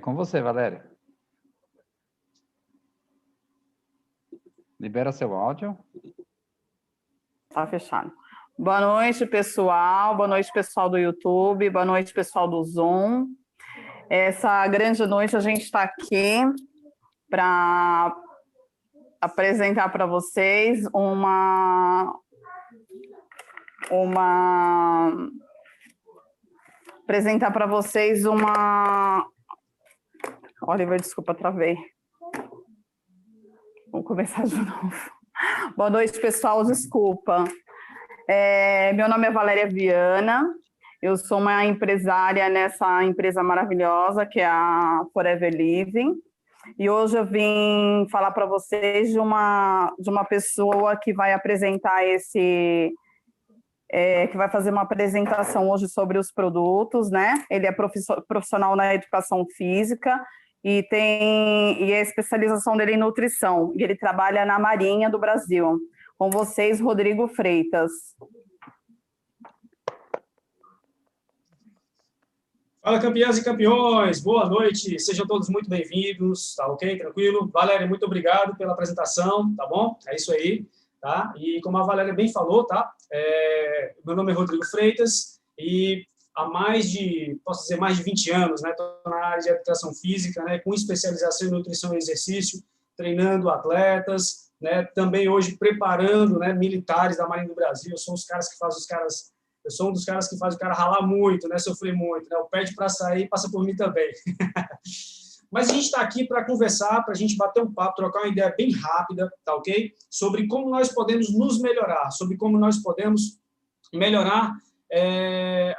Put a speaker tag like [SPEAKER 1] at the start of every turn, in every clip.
[SPEAKER 1] com você, Valéria. Libera seu áudio.
[SPEAKER 2] Tá fechado. Boa noite, pessoal. Boa noite, pessoal do YouTube. Boa noite, pessoal do Zoom. Essa grande noite a gente está aqui para apresentar para vocês Oliver, desculpa, travei. Vamos começar de novo. Boa noite, pessoal, desculpa. Meu nome é Valéria Viana, eu sou uma empresária nessa empresa maravilhosa que é a Forever Living, e hoje eu vim falar para vocês de uma pessoa que vai apresentar que vai fazer uma apresentação hoje sobre os produtos, né? Ele é profissional na educação física e a especialização dele em nutrição, e ele trabalha na Marinha do Brasil. Com vocês, Rodrigo Freitas.
[SPEAKER 3] Fala, campeãs e campeões, boa noite, sejam todos muito bem-vindos, tá ok? Tranquilo? Valéria, muito obrigado pela apresentação, tá bom? É isso aí, tá? E como a Valéria bem falou, tá? Meu nome é Rodrigo Freitas e há mais de 20 anos, né? Estou na área de educação física, né? Com especialização em nutrição e exercício, treinando atletas, né? Também hoje preparando, né, militares da Marinha do Brasil. Eu sou um dos caras que faz o cara ralar muito, né, sofrer muito, né, o pede para sair passa por mim também. Mas a gente está aqui para conversar, para a gente bater um papo, trocar uma ideia bem rápida, tá ok? Sobre como nós podemos nos melhorar, sobre como nós podemos melhorar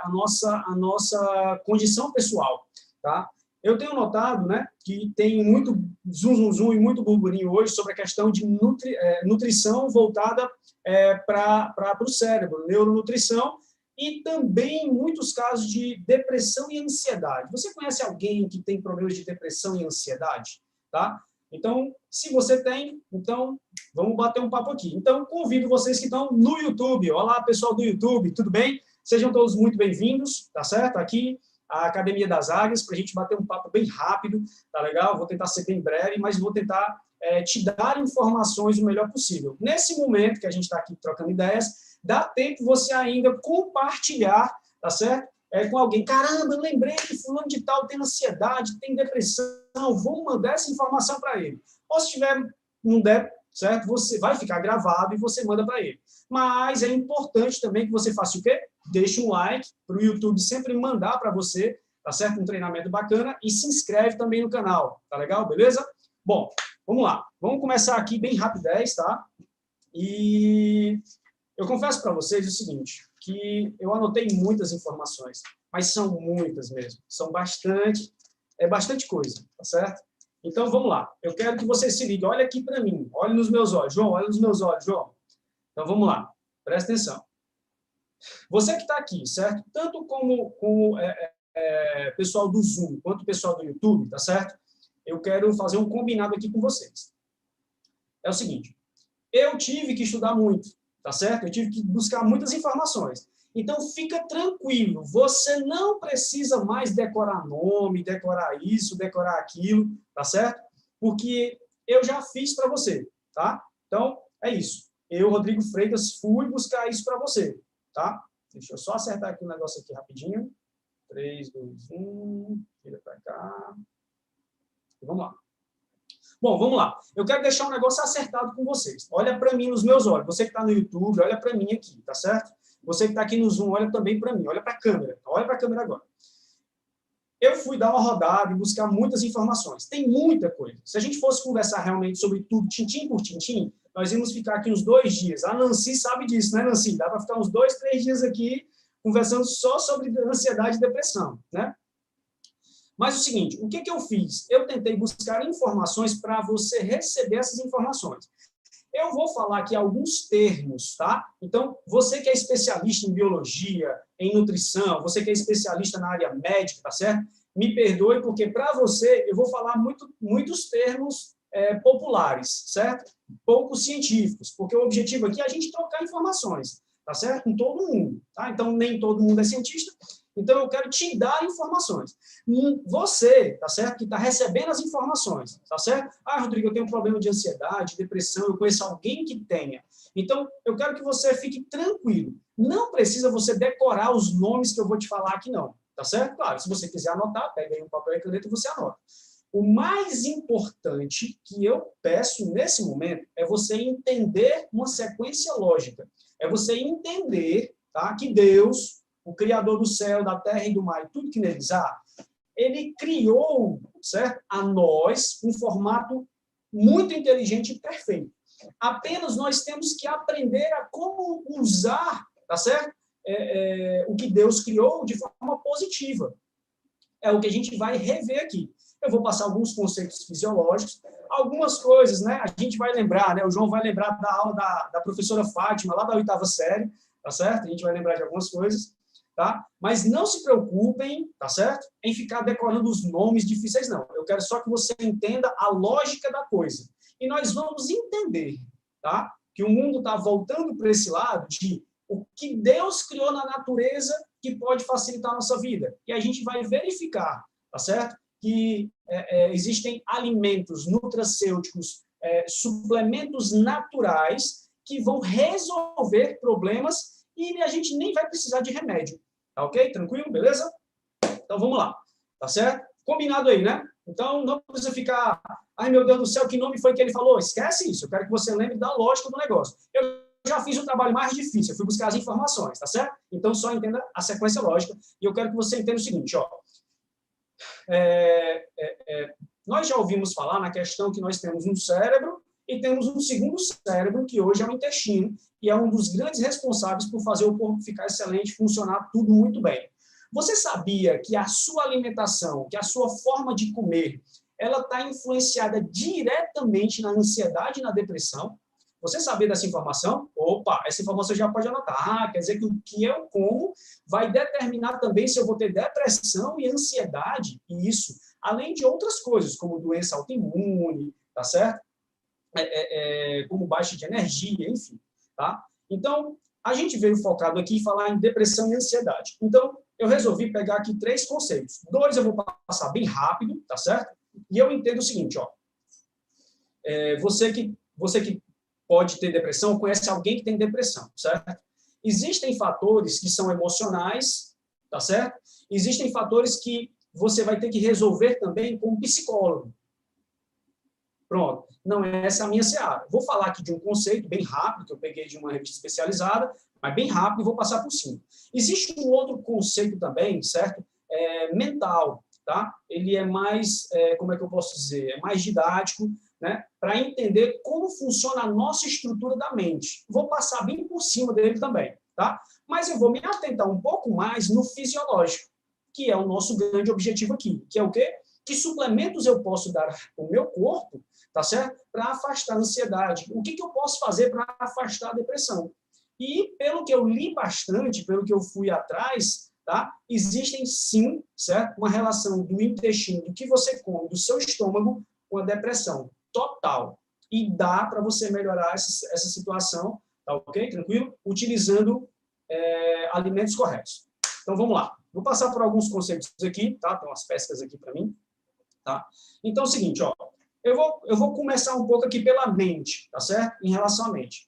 [SPEAKER 3] a nossa condição pessoal, tá? Eu tenho notado, né, que tem muito zum e muito burburinho hoje sobre a questão de nutrição voltada para o cérebro, neuronutrição, e também muitos casos de depressão e ansiedade. Você conhece alguém que tem problemas de depressão e ansiedade? Tá? Então, se você tem, então vamos bater um papo aqui. Então, convido vocês que estão no YouTube. Olá, pessoal do YouTube, tudo bem? Sejam todos muito bem-vindos, tá certo? Aqui, a Academia das Águias, para a gente bater um papo bem rápido, tá legal? Vou tentar ser bem breve, mas vou tentar te dar informações o melhor possível. Nesse momento que a gente está aqui trocando ideias, dá tempo você ainda compartilhar, tá certo? Com alguém. Caramba, eu lembrei que fulano de tal tem ansiedade, tem depressão, vou mandar essa informação para ele. Ou se não der, certo? Você vai ficar gravado e você manda para ele. Mas é importante também que você faça o quê? Deixe um like para o YouTube sempre mandar para você, tá certo? Um treinamento bacana, e se inscreve também no canal, tá legal? Beleza? Bom, vamos lá. Vamos começar aqui bem rapidez, tá? E eu confesso para vocês o seguinte, que eu anotei muitas informações, mas são muitas mesmo. São bastante coisa, tá certo? Então, vamos lá. Eu quero que você se ligue. Olha aqui para mim. Olha nos meus olhos. João, olha nos meus olhos, João. Então, vamos lá. Presta atenção. Você que está aqui, certo? Tanto como pessoal do Zoom, quanto pessoal do YouTube, tá certo? Eu quero fazer um combinado aqui com vocês. É o seguinte. Eu tive que estudar muito, tá certo? Eu tive que buscar muitas informações. Então, fica tranquilo, você não precisa mais decorar nome, decorar isso, decorar aquilo, tá certo? Porque eu já fiz para você, tá? Então, é isso. Eu, Rodrigo Freitas, fui buscar isso para você, tá? Deixa eu só acertar aqui um negócio aqui rapidinho. 3, 2, 1, vira para cá. E vamos lá. Bom, vamos lá. Eu quero deixar um negócio acertado com vocês. Olha para mim nos meus olhos. Você que está no YouTube, olha para mim aqui, tá certo? Você que está aqui no Zoom, olha também para mim. Olha para a câmera. Olha para a câmera agora. Eu fui dar uma rodada e buscar muitas informações. Tem muita coisa. Se a gente fosse conversar realmente sobre tudo, tintim por tintim, nós íamos ficar aqui uns 2 dias. A Nancy sabe disso, né, Nancy? Dá para ficar uns 2, 3 dias aqui conversando só sobre ansiedade e depressão, né? Mas o seguinte, o que eu fiz? Eu tentei buscar informações para você receber essas informações. Eu vou falar aqui alguns termos, tá? Então, você que é especialista em biologia, em nutrição, você que é especialista na área médica, tá certo? Me perdoe, porque para você eu vou falar muitos termos populares, certo? Poucos científicos, porque o objetivo aqui é a gente trocar informações, tá certo? Com todo mundo, tá? Então, nem todo mundo é cientista, Então, eu quero te dar informações. Você, tá certo? Que está recebendo as informações, tá certo? Ah, Rodrigo, eu tenho um problema de ansiedade, depressão, eu conheço alguém que tenha. Então, eu quero que você fique tranquilo. Não precisa você decorar os nomes que eu vou te falar aqui, não. Tá certo? Claro, se você quiser anotar, pega aí um papel e caneta e você anota. O mais importante que eu peço nesse momento é você entender uma sequência lógica. É você entender, tá, que Deus, o Criador do céu, da terra e do mar, e tudo que neles há, ele criou, certo, a nós um formato muito inteligente e perfeito. Apenas nós temos que aprender a como usar, tá certo? O que Deus criou de forma positiva. É o que a gente vai rever aqui. Eu vou passar alguns conceitos fisiológicos, algumas coisas, né? A gente vai lembrar, né? O João vai lembrar da aula da professora Fátima, lá da 8ª série, tá certo? A gente vai lembrar de algumas coisas, tá? Mas não se preocupem, tá certo? Em ficar decorando os nomes difíceis, não. Eu quero só que você entenda a lógica da coisa. E nós vamos entender, tá? Que o mundo está voltando para esse lado de o que Deus criou na natureza que pode facilitar a nossa vida. E a gente vai verificar, tá certo? Que existem alimentos nutracêuticos, suplementos naturais que vão resolver problemas e a gente nem vai precisar de remédio. Tá ok? Tranquilo? Beleza? Então, vamos lá. Tá certo? Combinado aí, né? Então, não precisa ficar... Ai, meu Deus do céu, que nome foi que ele falou? Esquece isso. Eu quero que você lembre da lógica do negócio. Eu já fiz o trabalho mais difícil. Eu fui buscar as informações, tá certo? Então, só entenda a sequência lógica. E eu quero que você entenda o seguinte, ó. Nós já ouvimos falar na questão que nós temos um cérebro e temos um segundo cérebro, que hoje é o intestino, e é um dos grandes responsáveis por fazer o corpo ficar excelente, funcionar tudo muito bem. Você sabia que a sua alimentação, que a sua forma de comer, ela está influenciada diretamente na ansiedade e na depressão? Você sabia dessa informação? Opa, essa informação já pode anotar. Quer dizer que o que eu como vai determinar também se eu vou ter depressão e ansiedade, e isso, além de outras coisas, como doença autoimune, tá certo? Como baixa de energia, enfim, tá? Então, a gente veio focado aqui em falar em depressão e ansiedade. Então, eu resolvi pegar aqui 3 conceitos. 2 eu vou passar bem rápido, tá certo? E eu entendo o seguinte, ó. Você que pode ter depressão, conhece alguém que tem depressão, certo? Existem fatores que são emocionais, tá certo? Existem fatores que você vai ter que resolver também com um psicólogo. Pronto. Não é essa a minha seara. Vou falar aqui de um conceito bem rápido, que eu peguei de uma revista especializada, mas bem rápido e vou passar por cima. Existe um outro conceito também, certo? Mental, tá? Ele é mais, como é que eu posso dizer? É mais didático, né? Para entender como funciona a nossa estrutura da mente. Vou passar bem por cima dele também, tá? Mas eu vou me atentar um pouco mais no fisiológico, que é o nosso grande objetivo aqui, que é o quê? Que suplementos eu posso dar ao meu corpo, tá certo? Para afastar a ansiedade. O que eu posso fazer para afastar a depressão? E, pelo que eu li bastante, pelo que eu fui atrás, tá? Existem, sim, certo? Uma relação do intestino, do que você come, do seu estômago, com a depressão total. E dá para você melhorar essa situação, tá ok? Tranquilo? Utilizando alimentos corretos. Então, vamos lá. Vou passar por alguns conceitos aqui, tá? Tem umas pescas aqui para mim. Tá? Então, é o seguinte, ó, eu vou começar um pouco aqui pela mente, tá certo? Em relação à mente.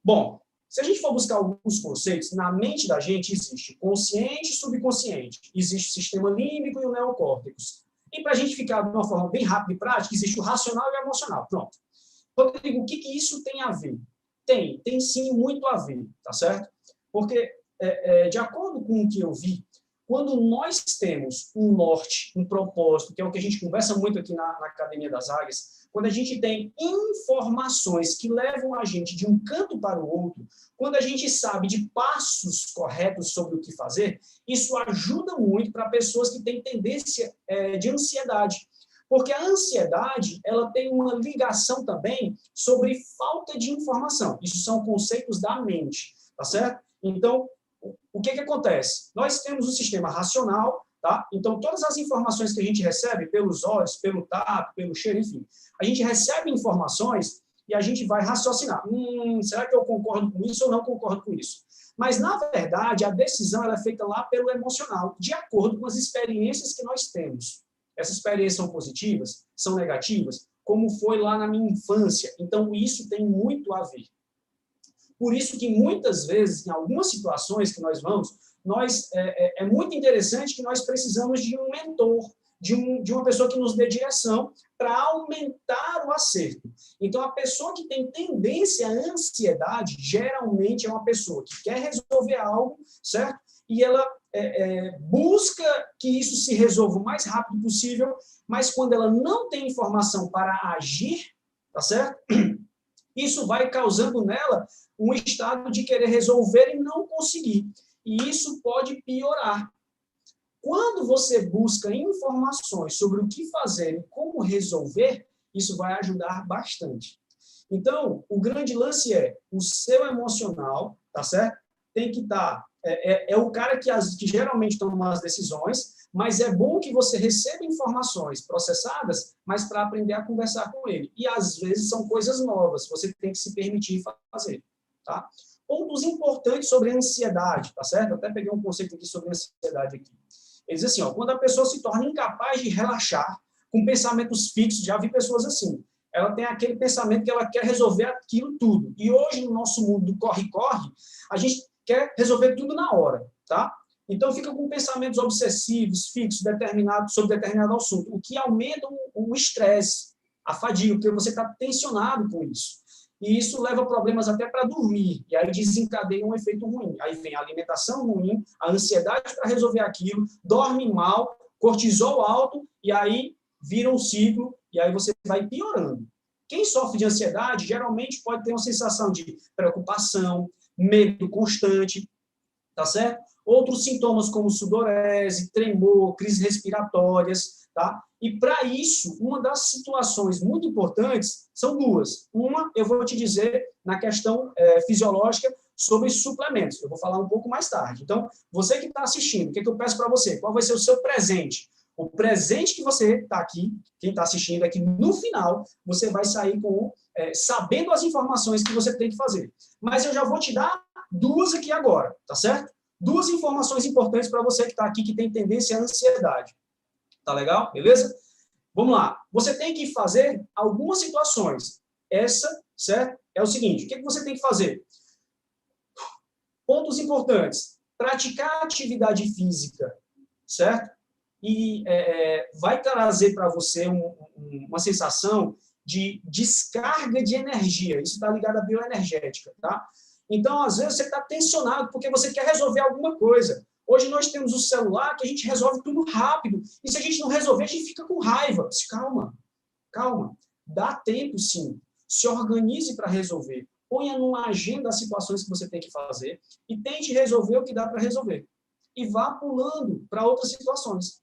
[SPEAKER 3] Bom, se a gente for buscar alguns conceitos, na mente da gente existe consciente e subconsciente, existe o sistema límbico e o neocórtex. E para a gente ficar de uma forma bem rápida e prática, existe o racional e o emocional. Pronto. Rodrigo, o que isso tem a ver? Tem sim muito a ver, tá certo? Porque, de acordo com o que eu vi, quando nós temos um norte, um propósito, que é o que a gente conversa muito aqui na Academia das Águias, quando a gente tem informações que levam a gente de um canto para o outro, quando a gente sabe de passos corretos sobre o que fazer, isso ajuda muito para pessoas que têm tendência de ansiedade. Porque a ansiedade, ela tem uma ligação também sobre falta de informação. Isso são conceitos da mente, tá certo? Então, o que acontece? Nós temos um sistema racional, tá? Então, todas as informações que a gente recebe pelos olhos, pelo tato, pelo cheiro, enfim, a gente recebe informações e a gente vai raciocinar. Será que eu concordo com isso ou não concordo com isso? Mas, na verdade, a decisão ela é feita lá pelo emocional, de acordo com as experiências que nós temos. Essas experiências são positivas? São negativas? Como foi lá na minha infância? Então, isso tem muito a ver. Por isso que, muitas vezes, em algumas situações que nós vamos, é muito interessante que nós precisamos de um mentor, de uma pessoa que nos dê direção para aumentar o acerto. Então, a pessoa que tem tendência à ansiedade, geralmente é uma pessoa que quer resolver algo, certo? E ela busca que isso se resolva o mais rápido possível, mas quando ela não tem informação para agir, tá certo? Isso vai causando nela um estado de querer resolver e não conseguir. E isso pode piorar. Quando você busca informações sobre o que fazer e como resolver, isso vai ajudar bastante. Então, o grande lance é o seu emocional, tá certo? Tem que estar... É o cara que geralmente toma as decisões, mas é bom que você receba informações processadas, mas para aprender a conversar com ele. E, às vezes, são coisas novas, você tem que se permitir fazer, tá? Pontos importantes sobre a ansiedade, tá certo? Eu até peguei um conceito aqui sobre ansiedade aqui. Ele diz assim, quando a pessoa se torna incapaz de relaxar com pensamentos fixos, já vi pessoas assim, ela tem aquele pensamento que ela quer resolver aquilo tudo. E hoje, no nosso mundo do corre-corre, a gente quer resolver tudo na hora, tá? Então, fica com pensamentos obsessivos, fixos, sobre determinado assunto, o que aumenta o estresse, a fadiga, porque você está tensionado com isso. E isso leva a problemas até para dormir, e aí desencadeia um efeito ruim. Aí vem a alimentação ruim, a ansiedade para resolver aquilo, dorme mal, cortisol alto, e aí vira um ciclo, e aí você vai piorando. Quem sofre de ansiedade, geralmente pode ter uma sensação de preocupação, medo constante, tá certo? Outros sintomas como sudorese, tremor, crises respiratórias, tá? E para isso, uma das situações muito importantes são duas. Uma, eu vou te dizer na questão fisiológica sobre suplementos. Eu vou falar um pouco mais tarde. Então, você que está assistindo, o que eu peço para você? Qual vai ser o seu presente? O presente que você está aqui, quem está assistindo aqui, no final, você vai sair sabendo as informações que você tem que fazer. Mas eu já vou te dar duas aqui agora, tá certo? Duas informações importantes para você que está aqui, que tem tendência à ansiedade. Tá legal? Beleza? Vamos lá. Você tem que fazer algumas situações. Essa, certo? É o seguinte, o que você tem que fazer? Pontos importantes. Praticar atividade física, certo? E vai trazer para você uma sensação de descarga de energia. Isso está ligado à bioenergética, tá? Então, às vezes, você está tensionado porque você quer resolver alguma coisa. Hoje nós temos o celular que a gente resolve tudo rápido. E se a gente não resolver, a gente fica com raiva. Calma, calma. Dá tempo, sim. Se organize para resolver. Ponha numa agenda as situações que você tem que fazer e tente resolver o que dá para resolver. E vá pulando para outras situações.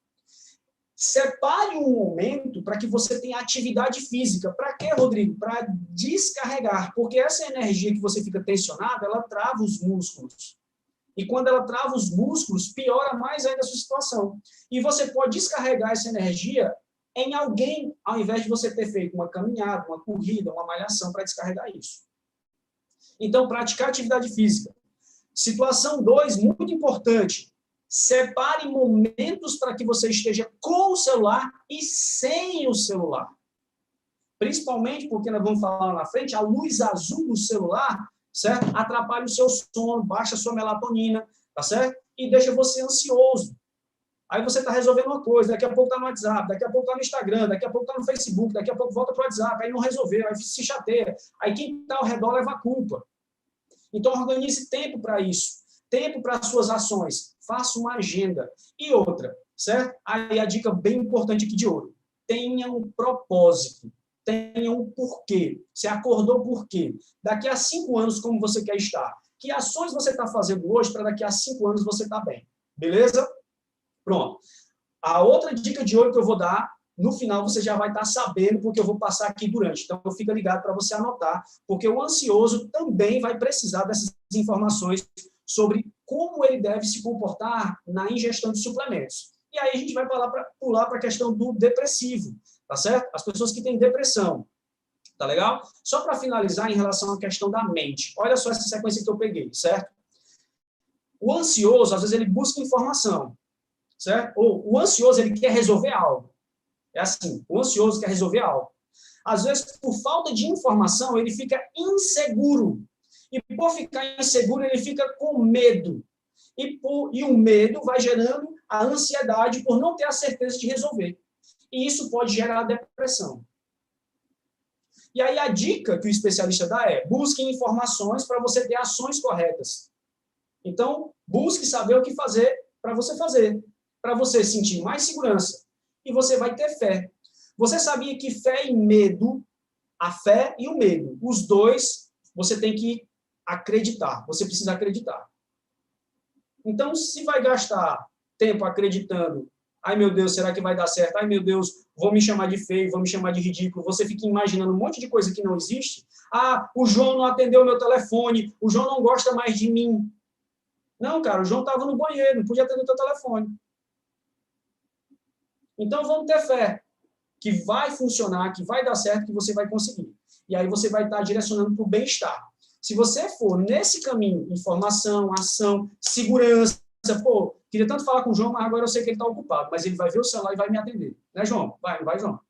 [SPEAKER 3] Separe um momento para que você tenha atividade física. Para quê, Rodrigo? Para descarregar. Porque essa energia que você fica tensionado, ela trava os músculos. E quando ela trava os músculos, piora mais ainda a sua situação. E você pode descarregar essa energia em alguém, ao invés de você ter feito uma caminhada, uma corrida, uma malhação para descarregar isso. Então, praticar atividade física. Situação 2, muito importante. Separe momentos para que você esteja com o celular e sem o celular. Principalmente porque nós vamos falar lá na frente, a luz azul do celular, certo? Atrapalha o seu sono, baixa a sua melatonina, tá certo? E deixa você ansioso. Aí você está resolvendo uma coisa, daqui a pouco está no WhatsApp, daqui a pouco está no Instagram, daqui a pouco está no Facebook, daqui a pouco volta para o WhatsApp, aí não resolveu, aí se chateia. Aí quem está ao redor leva a culpa. Então, organize tempo para isso. Tempo para as suas ações. Faça uma agenda. E outra, certo? Aí a dica bem importante aqui de ouro. Tenha um propósito. Tenha um porquê. Você acordou por quê? Daqui a 5 anos, como você quer estar? Que ações você está fazendo hoje para daqui a 5 anos você estar bem? Beleza? Pronto. A outra dica de ouro que eu vou dar, no final você já vai estar sabendo, porque eu vou passar aqui durante. Então, fica ligado para você anotar, porque o ansioso também vai precisar dessas informações sobre como ele deve se comportar na ingestão de suplementos. E aí a gente vai pular para a questão do depressivo, tá certo? As pessoas que têm depressão. Tá legal? Só para finalizar em relação à questão da mente. Olha só essa sequência que eu peguei, certo? O ansioso, às vezes, ele busca informação, certo? Ou o ansioso, ele quer resolver algo. É assim, o ansioso quer resolver algo. Às vezes, por falta de informação, ele fica inseguro. E por ficar inseguro, ele fica com medo. E o medo vai gerando a ansiedade por não ter a certeza de resolver. E isso pode gerar depressão. E aí a dica que o especialista dá é: busque informações para você ter ações corretas. Então, busque saber o que fazer, para você sentir mais segurança. E você vai ter fé. Você sabia que fé e medo, a fé e o medo, os dois, você tem que acreditar. Você precisa acreditar. Então, se vai gastar tempo acreditando, ai meu Deus, será que vai dar certo? Ai meu Deus, vou me chamar de feio, vou me chamar de ridículo. Você fica imaginando um monte de coisa que não existe. Ah, o João não atendeu o meu telefone, o João não gosta mais de mim. Não, cara, o João estava no banheiro, não podia atender o teu telefone. Então, vamos ter fé que vai funcionar, que vai dar certo, que você vai conseguir. E aí você vai estar direcionando para o bem-estar. Se você for nesse caminho, informação, ação, segurança, pô, queria tanto falar com o João, mas agora eu sei que ele está ocupado, mas ele vai ver o celular e vai me atender. Né, João? Vai, não vai, João?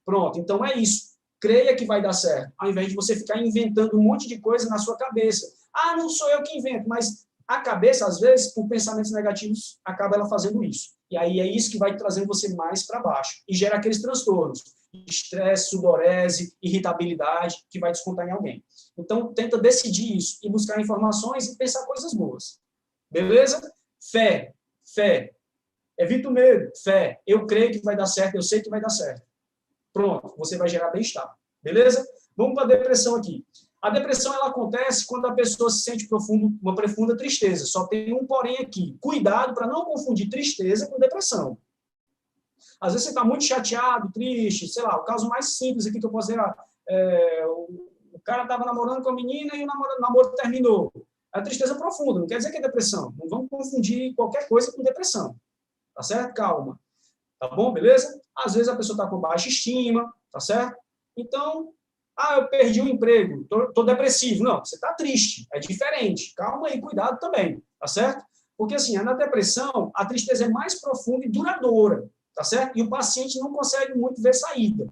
[SPEAKER 3] Pronto, então é isso. Creia que vai dar certo, ao invés de você ficar inventando um monte de coisa na sua cabeça. Ah, não sou eu que invento, mas a cabeça, às vezes, por pensamentos negativos, acaba ela fazendo isso. E aí é isso que vai trazendo você mais para baixo. E gera aqueles transtornos. Estresse, sudorese, irritabilidade, que vai descontar em alguém. Então, tenta decidir isso e buscar informações e pensar coisas boas. Beleza? Fé. Fé. Evita o medo. Fé. Eu creio que vai dar certo, eu sei que vai dar certo. Pronto, você vai gerar bem-estar. Beleza? Vamos para a depressão aqui. A depressão, ela acontece quando a pessoa se sente uma profunda tristeza. Só tem um porém aqui. Cuidado para não confundir tristeza com depressão. Às vezes você está muito chateado, triste, sei lá, o caso mais simples aqui que eu posso dizer, o cara estava namorando com a menina e o namoro terminou. É tristeza profunda, não quer dizer que é depressão. Não vamos confundir qualquer coisa com depressão. Tá certo? Calma. Tá bom? Beleza? Às vezes a pessoa está com baixa estima, tá certo? Então, eu perdi o emprego, tô depressivo. Não, você está triste, é diferente. Calma aí, cuidado também, tá certo? Porque, assim, na depressão, a tristeza é mais profunda e duradoura, tá certo? E o paciente não consegue muito ver saída,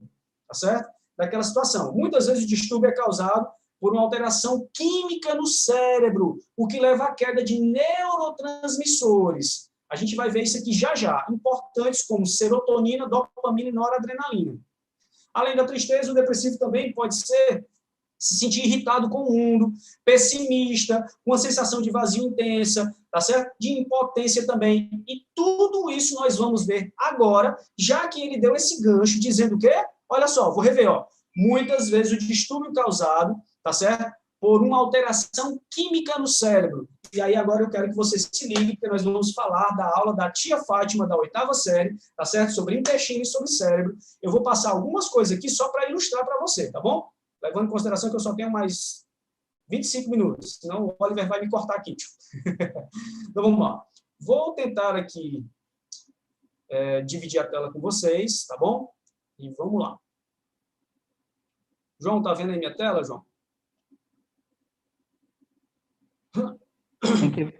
[SPEAKER 3] tá certo? Daquela situação. Muitas vezes o distúrbio é causado por uma alteração química no cérebro, o que leva à queda de neurotransmissores. A gente vai ver isso aqui já já, importantes como serotonina, dopamina e noradrenalina. Além da tristeza, o depressivo também pode se sentir irritado com o mundo, pessimista, com uma sensação de vazio intensa, tá certo? De impotência também. E tudo isso nós vamos ver agora, já que ele deu esse gancho dizendo o quê? Olha só, vou rever, ó. Muitas vezes o distúrbio causado, tá certo? Por uma alteração química no cérebro. E aí agora eu quero que você se ligue, porque nós vamos falar da aula da tia Fátima, da 8ª série, tá certo? Sobre intestino e sobre cérebro. Eu vou passar algumas coisas aqui só para ilustrar para você, tá bom? Levando em consideração que eu só tenho mais 25 minutos, senão o Oliver vai me cortar aqui. Então vamos lá. Vou tentar aqui dividir a tela com vocês, tá bom? E vamos lá. João, tá vendo aí minha tela, João?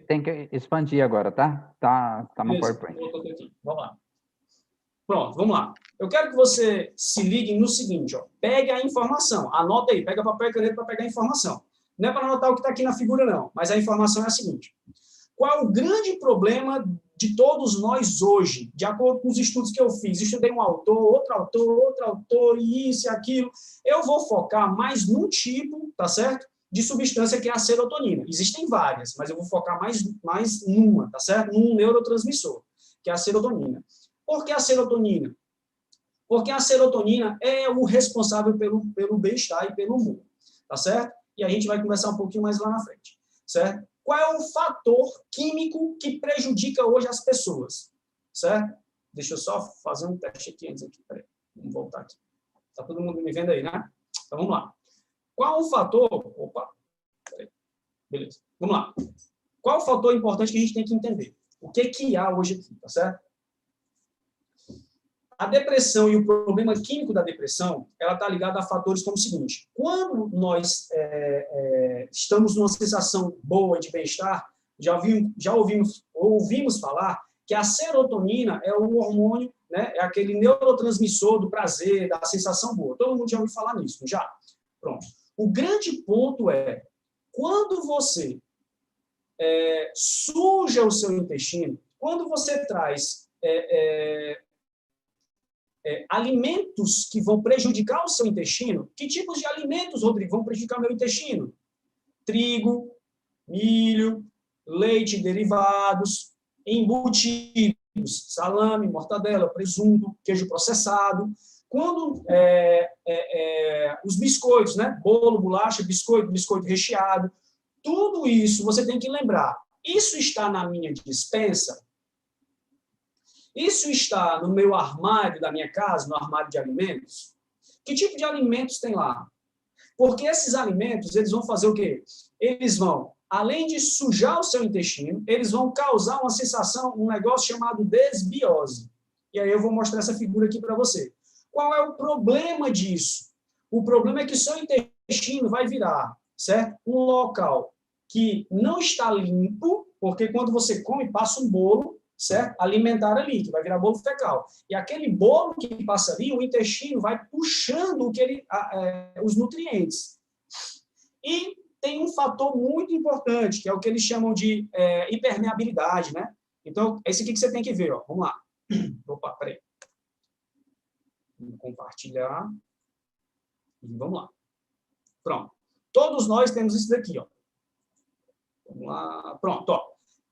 [SPEAKER 1] Tem que expandir agora, tá? Tá no
[SPEAKER 3] Beleza,
[SPEAKER 1] PowerPoint.
[SPEAKER 3] aqui. Vamos lá. Pronto, vamos lá. Eu quero que você se ligue no seguinte, ó. Pegue a informação, anota aí, pega papel e caneta para pegar a informação. Não é para anotar o que está aqui na figura, não, mas a informação é a seguinte. Qual é o grande problema de todos nós hoje, de acordo com os estudos que eu fiz? Estudei um autor, outro autor, e isso e aquilo. Eu vou focar mais num tipo, tá certo? De substância que é a serotonina. Existem várias, mas eu vou focar mais numa, tá certo? Num neurotransmissor, que é a serotonina. Por que a serotonina? Porque a serotonina é o responsável pelo bem-estar e pelo humor, tá certo? E a gente vai conversar um pouquinho mais lá na frente, certo? Qual é o fator químico que prejudica hoje as pessoas, certo? Deixa eu só fazer um teste aqui antes aqui, peraí, vamos voltar aqui. Tá todo mundo me vendo aí, né? Então vamos lá. Qual o fator... Opa, peraí. Beleza, vamos lá. Qual o fator importante que a gente tem que entender? O que há hoje aqui, tá certo? A depressão e o problema químico da depressão, ela está ligada a fatores como o seguinte: quando nós estamos numa sensação boa de bem-estar, já ouvimos falar que a serotonina é o hormônio, né, é aquele neurotransmissor do prazer, da sensação boa. Todo mundo já ouviu falar nisso, já? Pronto. O grande ponto é, quando você suja o seu intestino, quando você traz alimentos que vão prejudicar o seu intestino, que tipos de alimentos, Rodrigo, vão prejudicar o meu intestino? Trigo, milho, leite e derivados, embutidos, salame, mortadela, presunto, queijo processado. Quando os biscoitos, né? Bolo, bolacha, biscoito recheado, tudo isso você tem que lembrar. Isso está na minha despensa? Isso está no meu armário da minha casa, no armário de alimentos? Que tipo de alimentos tem lá? Porque esses alimentos, eles vão fazer o quê? Eles vão, além de sujar o seu intestino, eles vão causar uma sensação, um negócio chamado desbiose. E aí eu vou mostrar essa figura aqui para você. Qual é o problema disso? O problema é que o seu intestino vai virar, certo? Um local que não está limpo, porque quando você come, passa um bolo, certo? Alimentar ali, que vai virar bolo fecal. E aquele bolo que passa ali, o intestino vai puxando os nutrientes. E tem um fator muito importante, que é o que eles chamam de hipermeabilidade, né? Então, esse aqui que você tem que ver, ó. Vamos lá. Opa, peraí. Vou compartilhar. E vamos lá. Pronto. Todos nós temos isso daqui, ó. Vamos lá. Pronto, ó.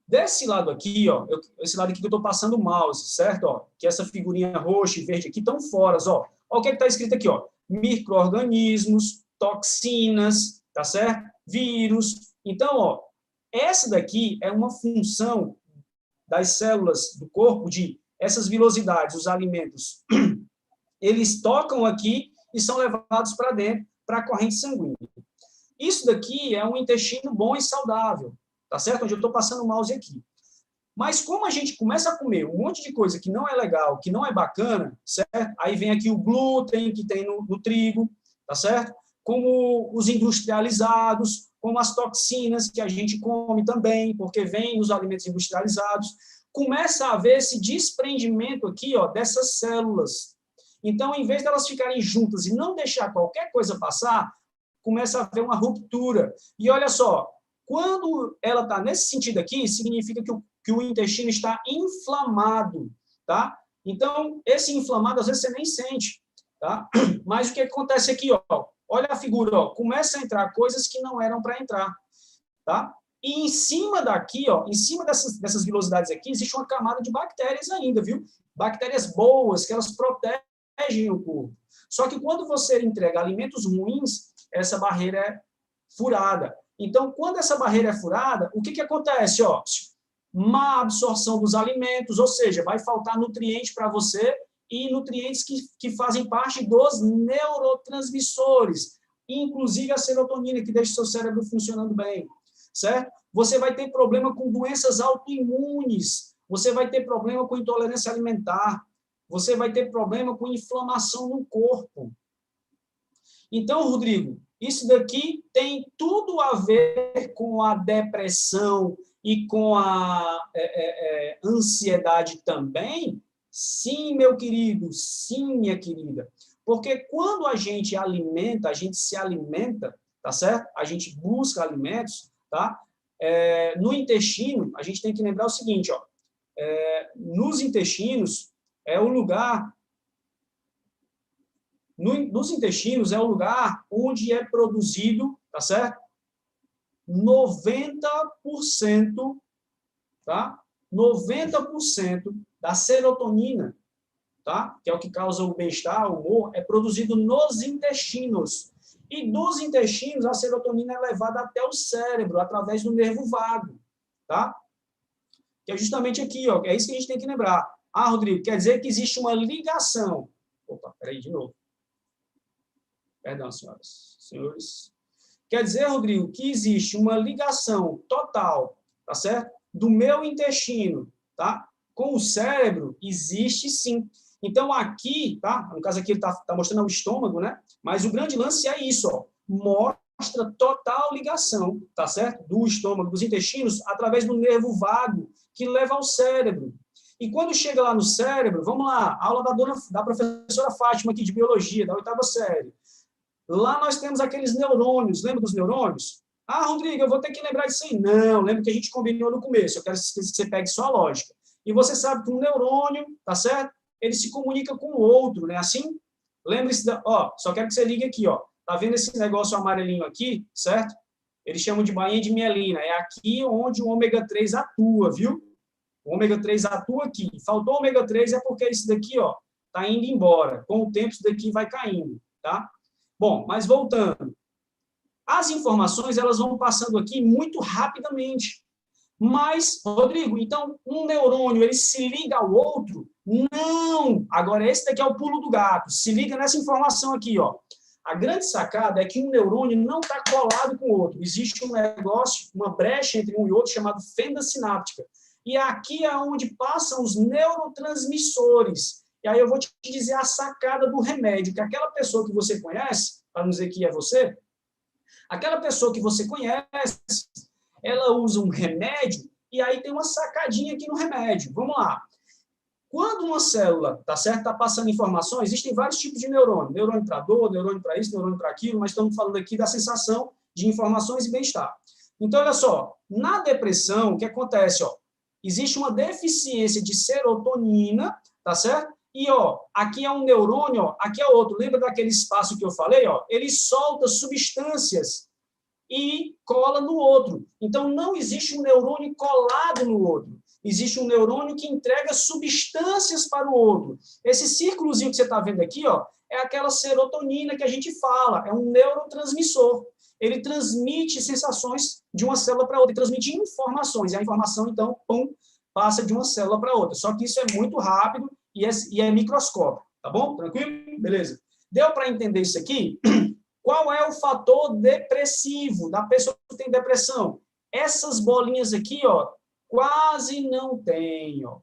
[SPEAKER 3] Desse lado aqui, ó, esse lado aqui que eu estou passando o mouse, certo? Ó, que essa figurinha roxa e verde aqui estão fora, ó. Ó o que está escrito aqui, ó. Micro-organismos, toxinas, tá certo? Vírus. Então, ó, essa daqui é uma função das células do corpo de essas vilosidades, os alimentos, eles tocam aqui e são levados para dentro, para a corrente sanguínea. Isso daqui é um intestino bom e saudável, tá certo? Onde eu estou passando o mouse aqui. Mas como a gente começa a comer um monte de coisa que não é legal, que não é bacana, certo? Aí vem aqui o glúten que tem no trigo, tá certo? Como os industrializados, como as toxinas que a gente come também, porque vem nos alimentos industrializados. Começa a haver esse desprendimento aqui, ó, dessas células. Então, em vez de elas ficarem juntas e não deixar qualquer coisa passar, começa a haver uma ruptura. E olha só, quando ela está nesse sentido aqui, significa que o intestino está inflamado, tá? Então, esse inflamado, às vezes, você nem sente, tá? Mas o que acontece aqui, ó? Olha a figura, ó. Começa a entrar coisas que não eram para entrar, tá? E em cima daqui, ó, em cima dessas vilosidades aqui, existe uma camada de bactérias ainda, viu? Bactérias boas, que elas protegem o corpo. Só que quando você entrega alimentos ruins, essa barreira é furada. Então, quando essa barreira é furada, o que acontece? Ó, má absorção dos alimentos, ou seja, vai faltar nutriente para você e nutrientes que fazem parte dos neurotransmissores, inclusive a serotonina, que deixa o seu cérebro funcionando bem, certo? Você vai ter problema com doenças autoimunes, você vai ter problema com intolerância alimentar, você vai ter problema com inflamação no corpo. Então, Rodrigo, isso daqui tem tudo a ver com a depressão e com a ansiedade também? Sim, meu querido, sim, minha querida. Porque quando a gente alimenta, a gente se alimenta, tá certo? A gente busca alimentos, tá? No intestino, a gente tem que lembrar o seguinte, ó. Nos intestinos é o lugar... Nos intestinos é o lugar onde é produzido, tá certo? 90%, tá? 90% da serotonina, tá? Que é o que causa o bem-estar, o humor, é produzido nos intestinos. E dos intestinos, a serotonina é levada até o cérebro, através do nervo vago, tá? Que é justamente aqui, ó. É isso que a gente tem que lembrar. Ah, Rodrigo, quer dizer que existe uma ligação. Opa, peraí, de novo. Perdão, senhoras e senhores. Quer dizer, Rodrigo, que existe uma ligação total, tá certo? Do meu intestino, tá? Com o cérebro, existe sim. Então, aqui, tá? No caso aqui, ele tá mostrando o estômago, né? Mas o grande lance é isso, ó. Mostra total ligação, tá certo? Do estômago, dos intestinos, através do nervo vago, que leva ao cérebro. E quando chega lá no cérebro, vamos lá, aula da professora Fátima aqui de biologia, da 8ª série. Lá nós temos aqueles neurônios, lembra dos neurônios? Ah, Rodrigo, eu vou ter que lembrar disso aí. Não, lembra que a gente combinou no começo, eu quero que você pegue só a lógica. E você sabe que um neurônio, tá certo? Ele se comunica com o outro, né? Assim? Lembre-se, ó, só quero que você ligue aqui, ó. Tá vendo esse negócio amarelinho aqui, certo? Eles chamam de bainha de mielina. É aqui onde o ômega 3 atua, viu? O ômega 3 atua aqui. Faltou o ômega 3 é porque isso daqui, ó, tá indo embora. Com o tempo, isso daqui vai caindo, tá? Bom, mas voltando. As informações, elas vão passando aqui muito rapidamente. Mas, Rodrigo, então, um neurônio, ele se liga ao outro? Não! Agora, esse daqui é o pulo do gato. Se liga nessa informação aqui, ó. A grande sacada é que um neurônio não está colado com o outro. Existe um negócio, uma brecha entre um e outro, chamado fenda sináptica. E aqui é onde passam os neurotransmissores. E aí eu vou te dizer a sacada do remédio, que aquela pessoa que você conhece, para não dizer que é você, aquela pessoa que você conhece, ela usa um remédio, e aí tem uma sacadinha aqui no remédio. Vamos lá. Quando uma célula, tá certo, está passando informações, existem vários tipos de neurônio. Neurônio para dor, neurônio para isso, neurônio para aquilo, mas estamos falando aqui da sensação de informações e bem-estar. Então, olha só, na depressão, o que acontece? Ó, existe uma deficiência de serotonina, tá certo? E, ó, aqui é um neurônio, ó, aqui é outro. Lembra daquele espaço que eu falei? Ó? Ele solta substâncias e cola no outro. Então, não existe um neurônio colado no outro. Existe um neurônio que entrega substâncias para o outro. Esse círculozinho que você está vendo aqui, ó, é aquela serotonina que a gente fala, é um neurotransmissor. Ele transmite sensações de uma célula para outra, ele transmite informações, e a informação, então, pum, passa de uma célula para outra. Só que isso é muito rápido e é microscópico, tá bom? Tranquilo? Beleza. Deu para entender isso aqui? Qual é o fator depressivo da pessoa que tem depressão? Essas bolinhas aqui, ó, quase não tem, ó.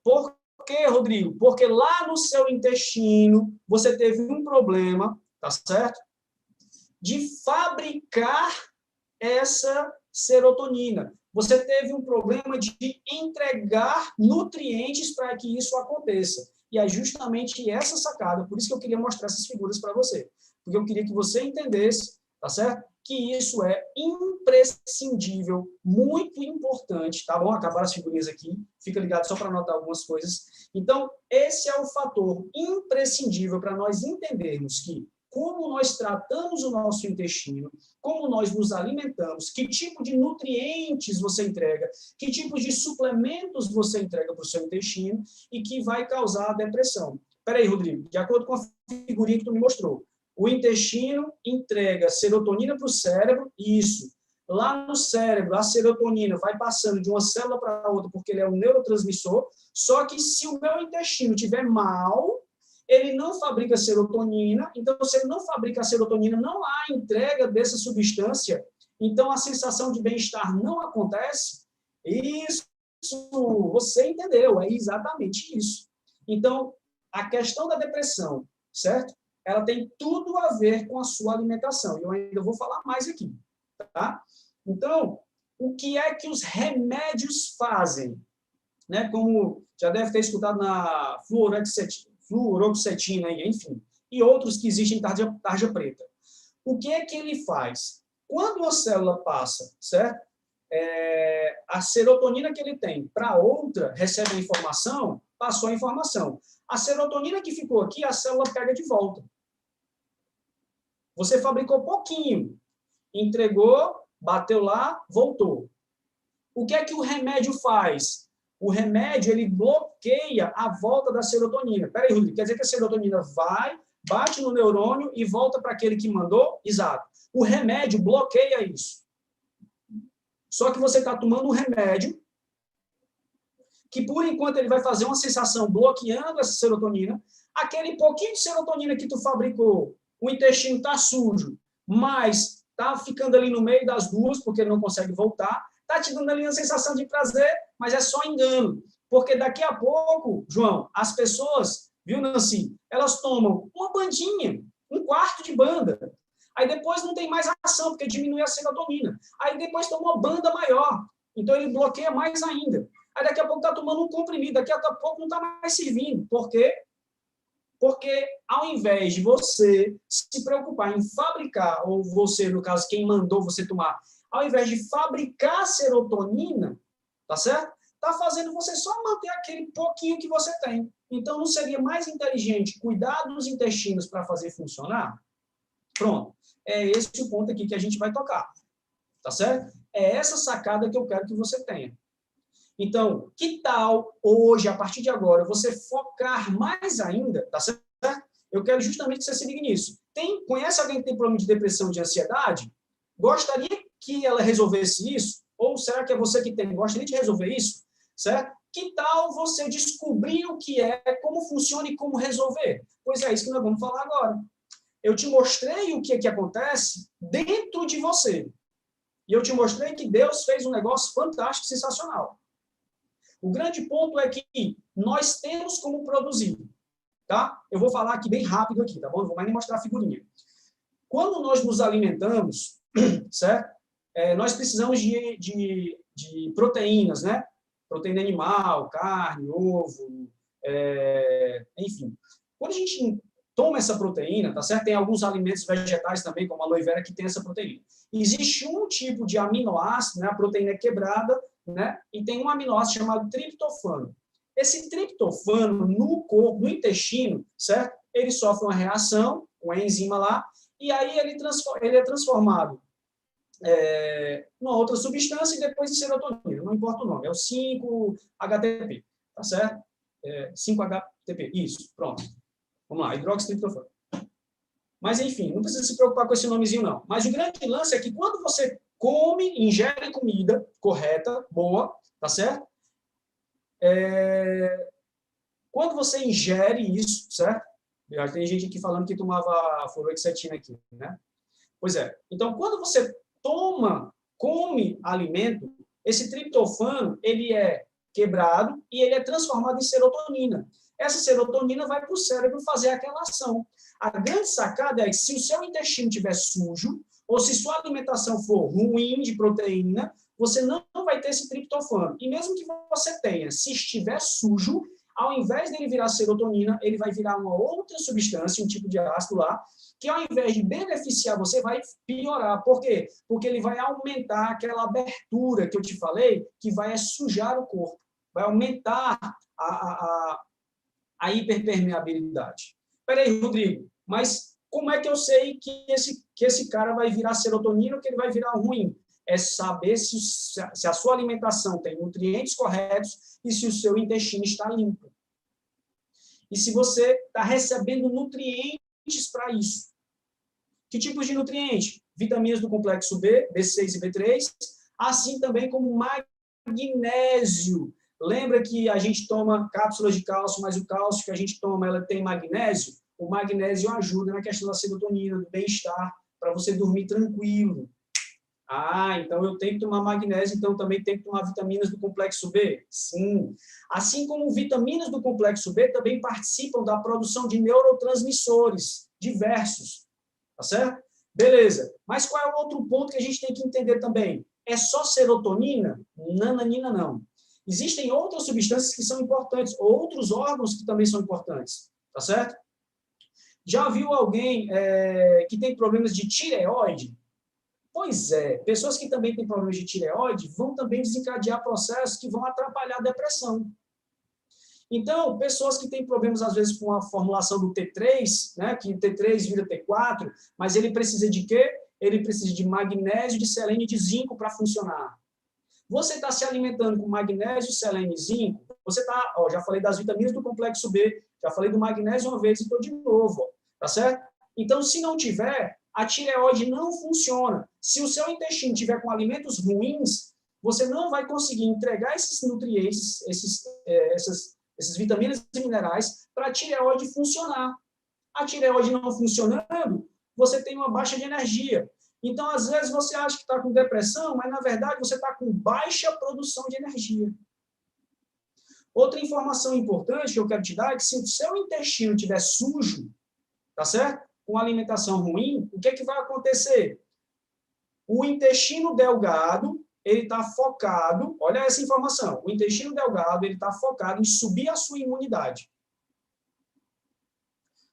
[SPEAKER 3] Por quê, Rodrigo? Porque lá no seu intestino você teve um problema, tá certo? De fabricar essa serotonina. Você teve um problema de entregar nutrientes para que isso aconteça. E é justamente essa sacada, por isso que eu queria mostrar essas figuras para você. Porque eu queria que você entendesse, tá certo? Que isso é imprescindível, muito importante, tá bom? Acabaram as figurinhas aqui, fica ligado só para anotar algumas coisas. Então, esse é o fator imprescindível para nós entendermos que como nós tratamos o nosso intestino, como nós nos alimentamos, que tipo de nutrientes você entrega, que tipo de suplementos você entrega para o seu intestino e que vai causar a depressão. Espera aí, Rodrigo, de acordo com a figurinha que tu me mostrou, o intestino entrega serotonina para o cérebro, isso. Lá no cérebro, a serotonina vai passando de uma célula para outra, porque ele é um neurotransmissor, só que se o meu intestino estiver mal, ele não fabrica serotonina, então se ele não fabrica a serotonina, não há entrega dessa substância, então a sensação de bem-estar não acontece. Isso, você entendeu, é exatamente isso. Então, a questão da depressão, certo? Ela tem tudo a ver com a sua alimentação. Eu ainda vou falar mais aqui, tá? Então, o que é que os remédios fazem? Né? Como já deve ter escutado na fluoroxetina, enfim, e outros que existem em tarja preta. O que é que ele faz? Quando uma célula passa, certo? A serotonina que ele tem para outra recebe a informação, passou a informação. A serotonina que ficou aqui, a célula pega de volta. Você fabricou pouquinho, entregou, bateu lá, voltou. O que é que o remédio faz? O remédio, ele bloqueia a volta da serotonina. Espera aí, Rodrigo, quer dizer que a serotonina vai, bate no neurônio e volta para aquele que mandou? Exato. O remédio bloqueia isso. Só que você está tomando um remédio que, por enquanto, ele vai fazer uma sensação bloqueando essa serotonina. Aquele pouquinho de serotonina que tu fabricou, o intestino está sujo, mas está ficando ali no meio das duas, porque ele não consegue voltar, está te dando ali uma sensação de prazer, mas é só engano. Porque daqui a pouco, João, as pessoas, viu, Nancy, elas tomam uma bandinha, um quarto de banda. Aí depois não tem mais ação, porque diminui a serotonina. Aí depois toma uma banda maior. Então ele bloqueia mais ainda. Aí daqui a pouco está tomando um comprimido, daqui a pouco não está mais servindo. Por quê? Porque ao invés de você se preocupar em fabricar, ou você, no caso, quem mandou você tomar, ao invés de fabricar serotonina, tá certo? Está fazendo você só manter aquele pouquinho que você tem. Então, não seria mais inteligente cuidar dos intestinos para fazer funcionar? Pronto. É esse o ponto aqui que a gente vai tocar. Tá certo? É essa sacada que eu quero que você tenha. Então, que tal hoje, a partir de agora, você focar mais ainda, tá certo? Eu quero justamente que você se ligue nisso. Conhece alguém que tem problema de depressão, de ansiedade? Gostaria que ela resolvesse isso? Ou será que é você que tem? Gostaria de resolver isso? Certo? Que tal você descobrir o que é, como funciona e como resolver? Pois é isso que nós vamos falar agora. Eu te mostrei o que acontece dentro de você. E eu te mostrei que Deus fez um negócio fantástico, sensacional. O grande ponto é que nós temos como produzir. Tá? Eu vou falar aqui bem rápido aqui, tá bom? Não vou mais nem mostrar a figurinha. Quando nós nos alimentamos, certo? Nós precisamos de proteínas, né? Proteína animal, carne, ovo, enfim. Quando a gente toma essa proteína, tá certo? Tem alguns alimentos vegetais também, como a aloe vera, que tem essa proteína. Existe um tipo de aminoácido, né? A proteína é quebrada, né? E tem um aminoácido chamado triptofano. Esse triptofano no corpo, no intestino, certo? Ele sofre uma reação, uma enzima lá, e aí ele é transformado numa outra substância e depois em serotonina, não importa o nome, é o 5-HTP, tá certo? 5-HTP, isso, pronto. Vamos lá, hidroxitriptofano. Mas, enfim, não precisa se preocupar com esse nomezinho, não. Mas o grande lance é que quando você come, ingere comida correta, boa, tá certo? Quando você ingere isso, certo? Já tem gente aqui falando que tomava fluoxetina aqui, né? Pois é. Então, quando você come alimento, esse triptofano, ele é quebrado e ele é transformado em serotonina. Essa serotonina vai para o cérebro fazer aquela ação. A grande sacada é que se o seu intestino estiver sujo, ou se sua alimentação for ruim de proteína, você não vai ter esse triptofano. E mesmo que você tenha, se estiver sujo, ao invés dele virar serotonina, ele vai virar uma outra substância, um tipo de ácido lá, que ao invés de beneficiar você, vai piorar. Por quê? Porque ele vai aumentar aquela abertura que eu te falei, que vai sujar o corpo. Vai aumentar a hiperpermeabilidade. Peraí, Rodrigo, mas como é que eu sei que esse cara vai virar serotonina ou que ele vai virar ruim? É saber se a sua alimentação tem nutrientes corretos e se o seu intestino está limpo. E se você está recebendo nutrientes para isso. Que tipos de nutrientes? Vitaminas do complexo B, B6 e B3, assim também como magnésio. Lembra que a gente toma cápsulas de cálcio, mas o cálcio que a gente toma, ela tem magnésio? O magnésio ajuda na questão da serotonina, do bem-estar, para você dormir tranquilo. Então eu tenho que tomar magnésio, então também tenho que tomar vitaminas do complexo B? Sim. Assim como vitaminas do complexo B também participam da produção de neurotransmissores diversos. Tá certo? Beleza. Mas qual é o outro ponto que a gente tem que entender também? É só serotonina? Nananina, não. Existem outras substâncias que são importantes, outros órgãos que também são importantes. Tá certo? Já viu alguém que tem problemas de tireoide? Pois é, pessoas que também têm problemas de tireoide vão também desencadear processos que vão atrapalhar a depressão. Então, pessoas que têm problemas, às vezes, com a formulação do T3, né, que o T3 vira T4, mas ele precisa de quê? Ele precisa de magnésio, de selênio e de zinco para funcionar. Você está se alimentando com magnésio, selênio e zinco, você está, já falei das vitaminas do complexo B, já falei do magnésio uma vez e estou de novo, tá certo? Então, se não tiver, a tireoide não funciona. Se o seu intestino tiver com alimentos ruins, você não vai conseguir entregar esses nutrientes, essas vitaminas e minerais para a tireoide funcionar. A tireoide não funcionando, você tem uma baixa de energia. Então, às vezes, você acha que está com depressão, mas, na verdade, você está com baixa produção de energia. Outra informação importante que eu quero te dar é que se o seu intestino estiver sujo, tá certo? Com alimentação ruim, o que é que vai acontecer? O intestino delgado, ele está focado, olha essa informação, o intestino delgado, ele está focado em subir a sua imunidade.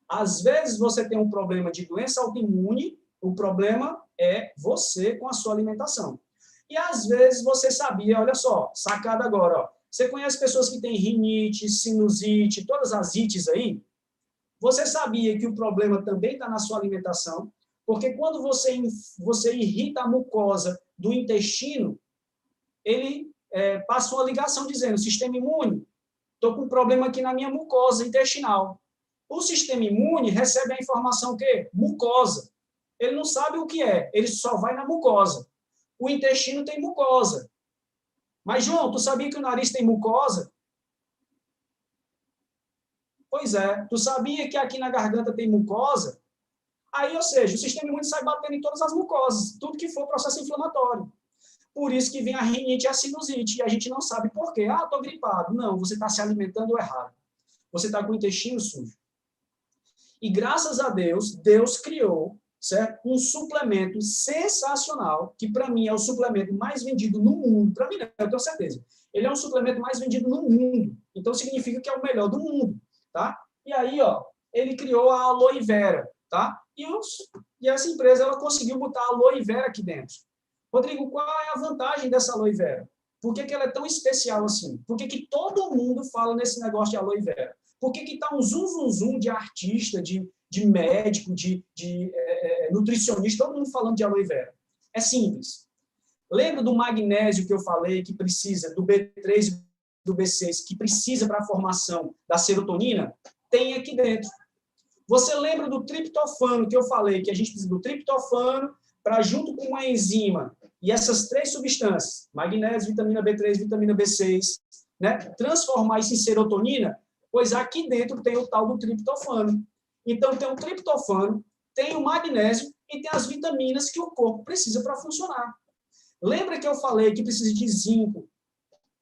[SPEAKER 3] Às vezes você tem um problema de doença autoimune, o problema é você com a sua alimentação. E às vezes você sabia, olha só, sacada agora, ó, você conhece pessoas que têm rinite, sinusite, todas as ites aí? Você sabia que o problema também está na sua alimentação? Porque quando você irrita a mucosa do intestino, ele passa uma ligação dizendo, sistema imune, estou com um problema aqui na minha mucosa intestinal. O sistema imune recebe a informação o quê? Mucosa. Ele não sabe o que é, ele só vai na mucosa. O intestino tem mucosa. Mas, João, tu sabia que o nariz tem mucosa? Pois é. Tu sabia que aqui na garganta tem mucosa? Aí, ou seja, o sistema imune sai batendo em todas as mucosas, tudo que for processo inflamatório. Por isso que vem a rinite e a sinusite, e a gente não sabe por quê. Ah, estou gripado. Não, você está se alimentando errado. Você está com o intestino sujo. E graças a Deus, Deus criou, certo? Um suplemento sensacional, que para mim é o suplemento mais vendido no mundo. Para mim, não, eu tenho certeza. Ele é um suplemento mais vendido no mundo. Então, significa que é o melhor do mundo, tá? E aí, ó, ele criou a aloe vera, tá? E essa empresa, ela conseguiu botar a aloe vera aqui dentro. Rodrigo, qual é a vantagem dessa aloe vera? Por que ela é tão especial assim? Por que todo mundo fala nesse negócio de aloe vera? Por que está um zum de artista, de médico, de nutricionista, todo mundo falando de aloe vera? É simples. Lembra do magnésio que eu falei que precisa, do B3 e do B6, que precisa para a formação da serotonina? Tem aqui dentro. Você lembra do triptofano que eu falei, que a gente precisa do triptofano para, junto com uma enzima, e essas três substâncias, magnésio, vitamina B3, vitamina B6, né, transformar isso em serotonina? Pois aqui dentro tem o tal do triptofano. Então, tem o triptofano, tem o magnésio e tem as vitaminas que o corpo precisa para funcionar. Lembra que eu falei que precisa de zinco,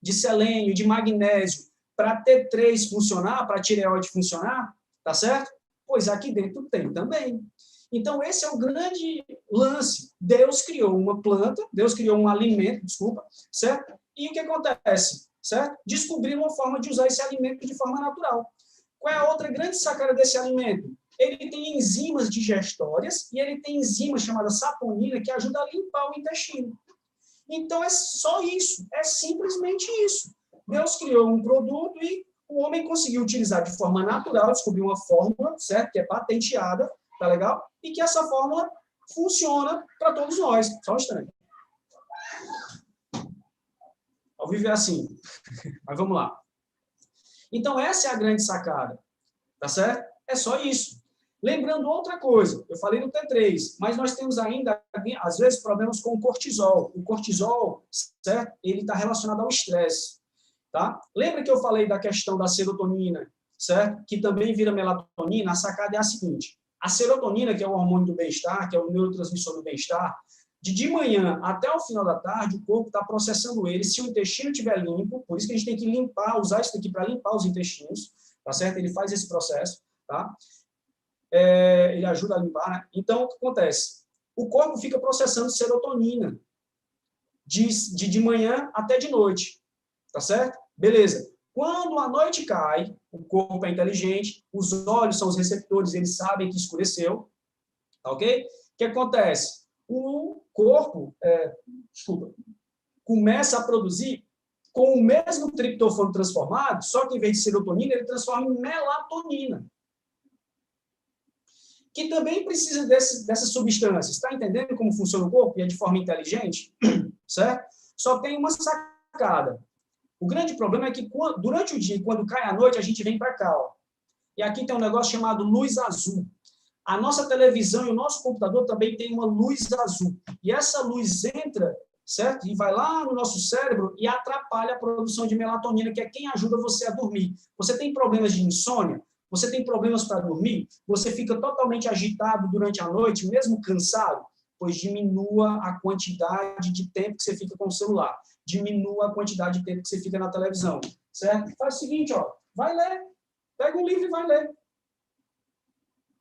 [SPEAKER 3] de selênio, de magnésio, para T3 funcionar, para a tireoide funcionar? Tá certo? Pois aqui dentro tem também. Então, esse é o grande lance. Deus criou uma planta, Deus criou um alimento, desculpa, certo? E o que acontece? Certo? Descobriram uma forma de usar esse alimento de forma natural. Qual é a outra grande sacada desse alimento? Ele tem enzimas digestórias e ele tem enzimas chamadas saponina que ajudam a limpar o intestino. Então, é só isso. É simplesmente isso. Deus criou um produto e o homem conseguiu utilizar de forma natural, descobriu uma fórmula, certo? Que é patenteada, tá legal? E que essa fórmula funciona para todos nós. Só um instante. Ao vivo é assim. Mas vamos lá. Então, essa é a grande sacada. Tá certo? É só isso. Lembrando outra coisa, eu falei do T3, mas nós temos ainda, às vezes, problemas com o cortisol. O cortisol, certo? Ele está relacionado ao estresse. Tá? Lembra que eu falei da questão da serotonina, certo? Que também vira melatonina? A sacada é a seguinte. A serotonina, que é o hormônio do bem-estar, que é o neurotransmissor do bem-estar, de manhã até o final da tarde, o corpo está processando ele. Se o intestino estiver limpo, por isso que a gente tem que limpar, usar isso aqui para limpar os intestinos, tá certo? Ele faz esse processo, tá? Ele ajuda a limpar, né? Então, o que acontece? O corpo fica processando serotonina de manhã até de noite, tá certo? Beleza. Quando a noite cai, o corpo é inteligente, os olhos são os receptores, eles sabem que escureceu, tá ok? O que acontece? O corpo, começa a produzir com o mesmo triptofano transformado, só que em vez de serotonina, ele transforma em melatonina, que também precisa dessas substâncias. Está entendendo como funciona o corpo? E é de forma inteligente, certo? Só tem uma sacada. O grande problema é que durante o dia, quando cai a noite, a gente vem para cá, ó. E aqui tem um negócio chamado luz azul. A nossa televisão e o nosso computador também tem uma luz azul. E essa luz entra, certo? E vai lá no nosso cérebro e atrapalha a produção de melatonina, que é quem ajuda você a dormir. Você tem problemas de insônia? Você tem problemas para dormir? Você fica totalmente agitado durante a noite, mesmo cansado? Pois diminua a quantidade de tempo que você fica com o celular. Diminua a quantidade de tempo que você fica na televisão. certo? Faz o seguinte, ó, vai ler, pega um livro e vai ler.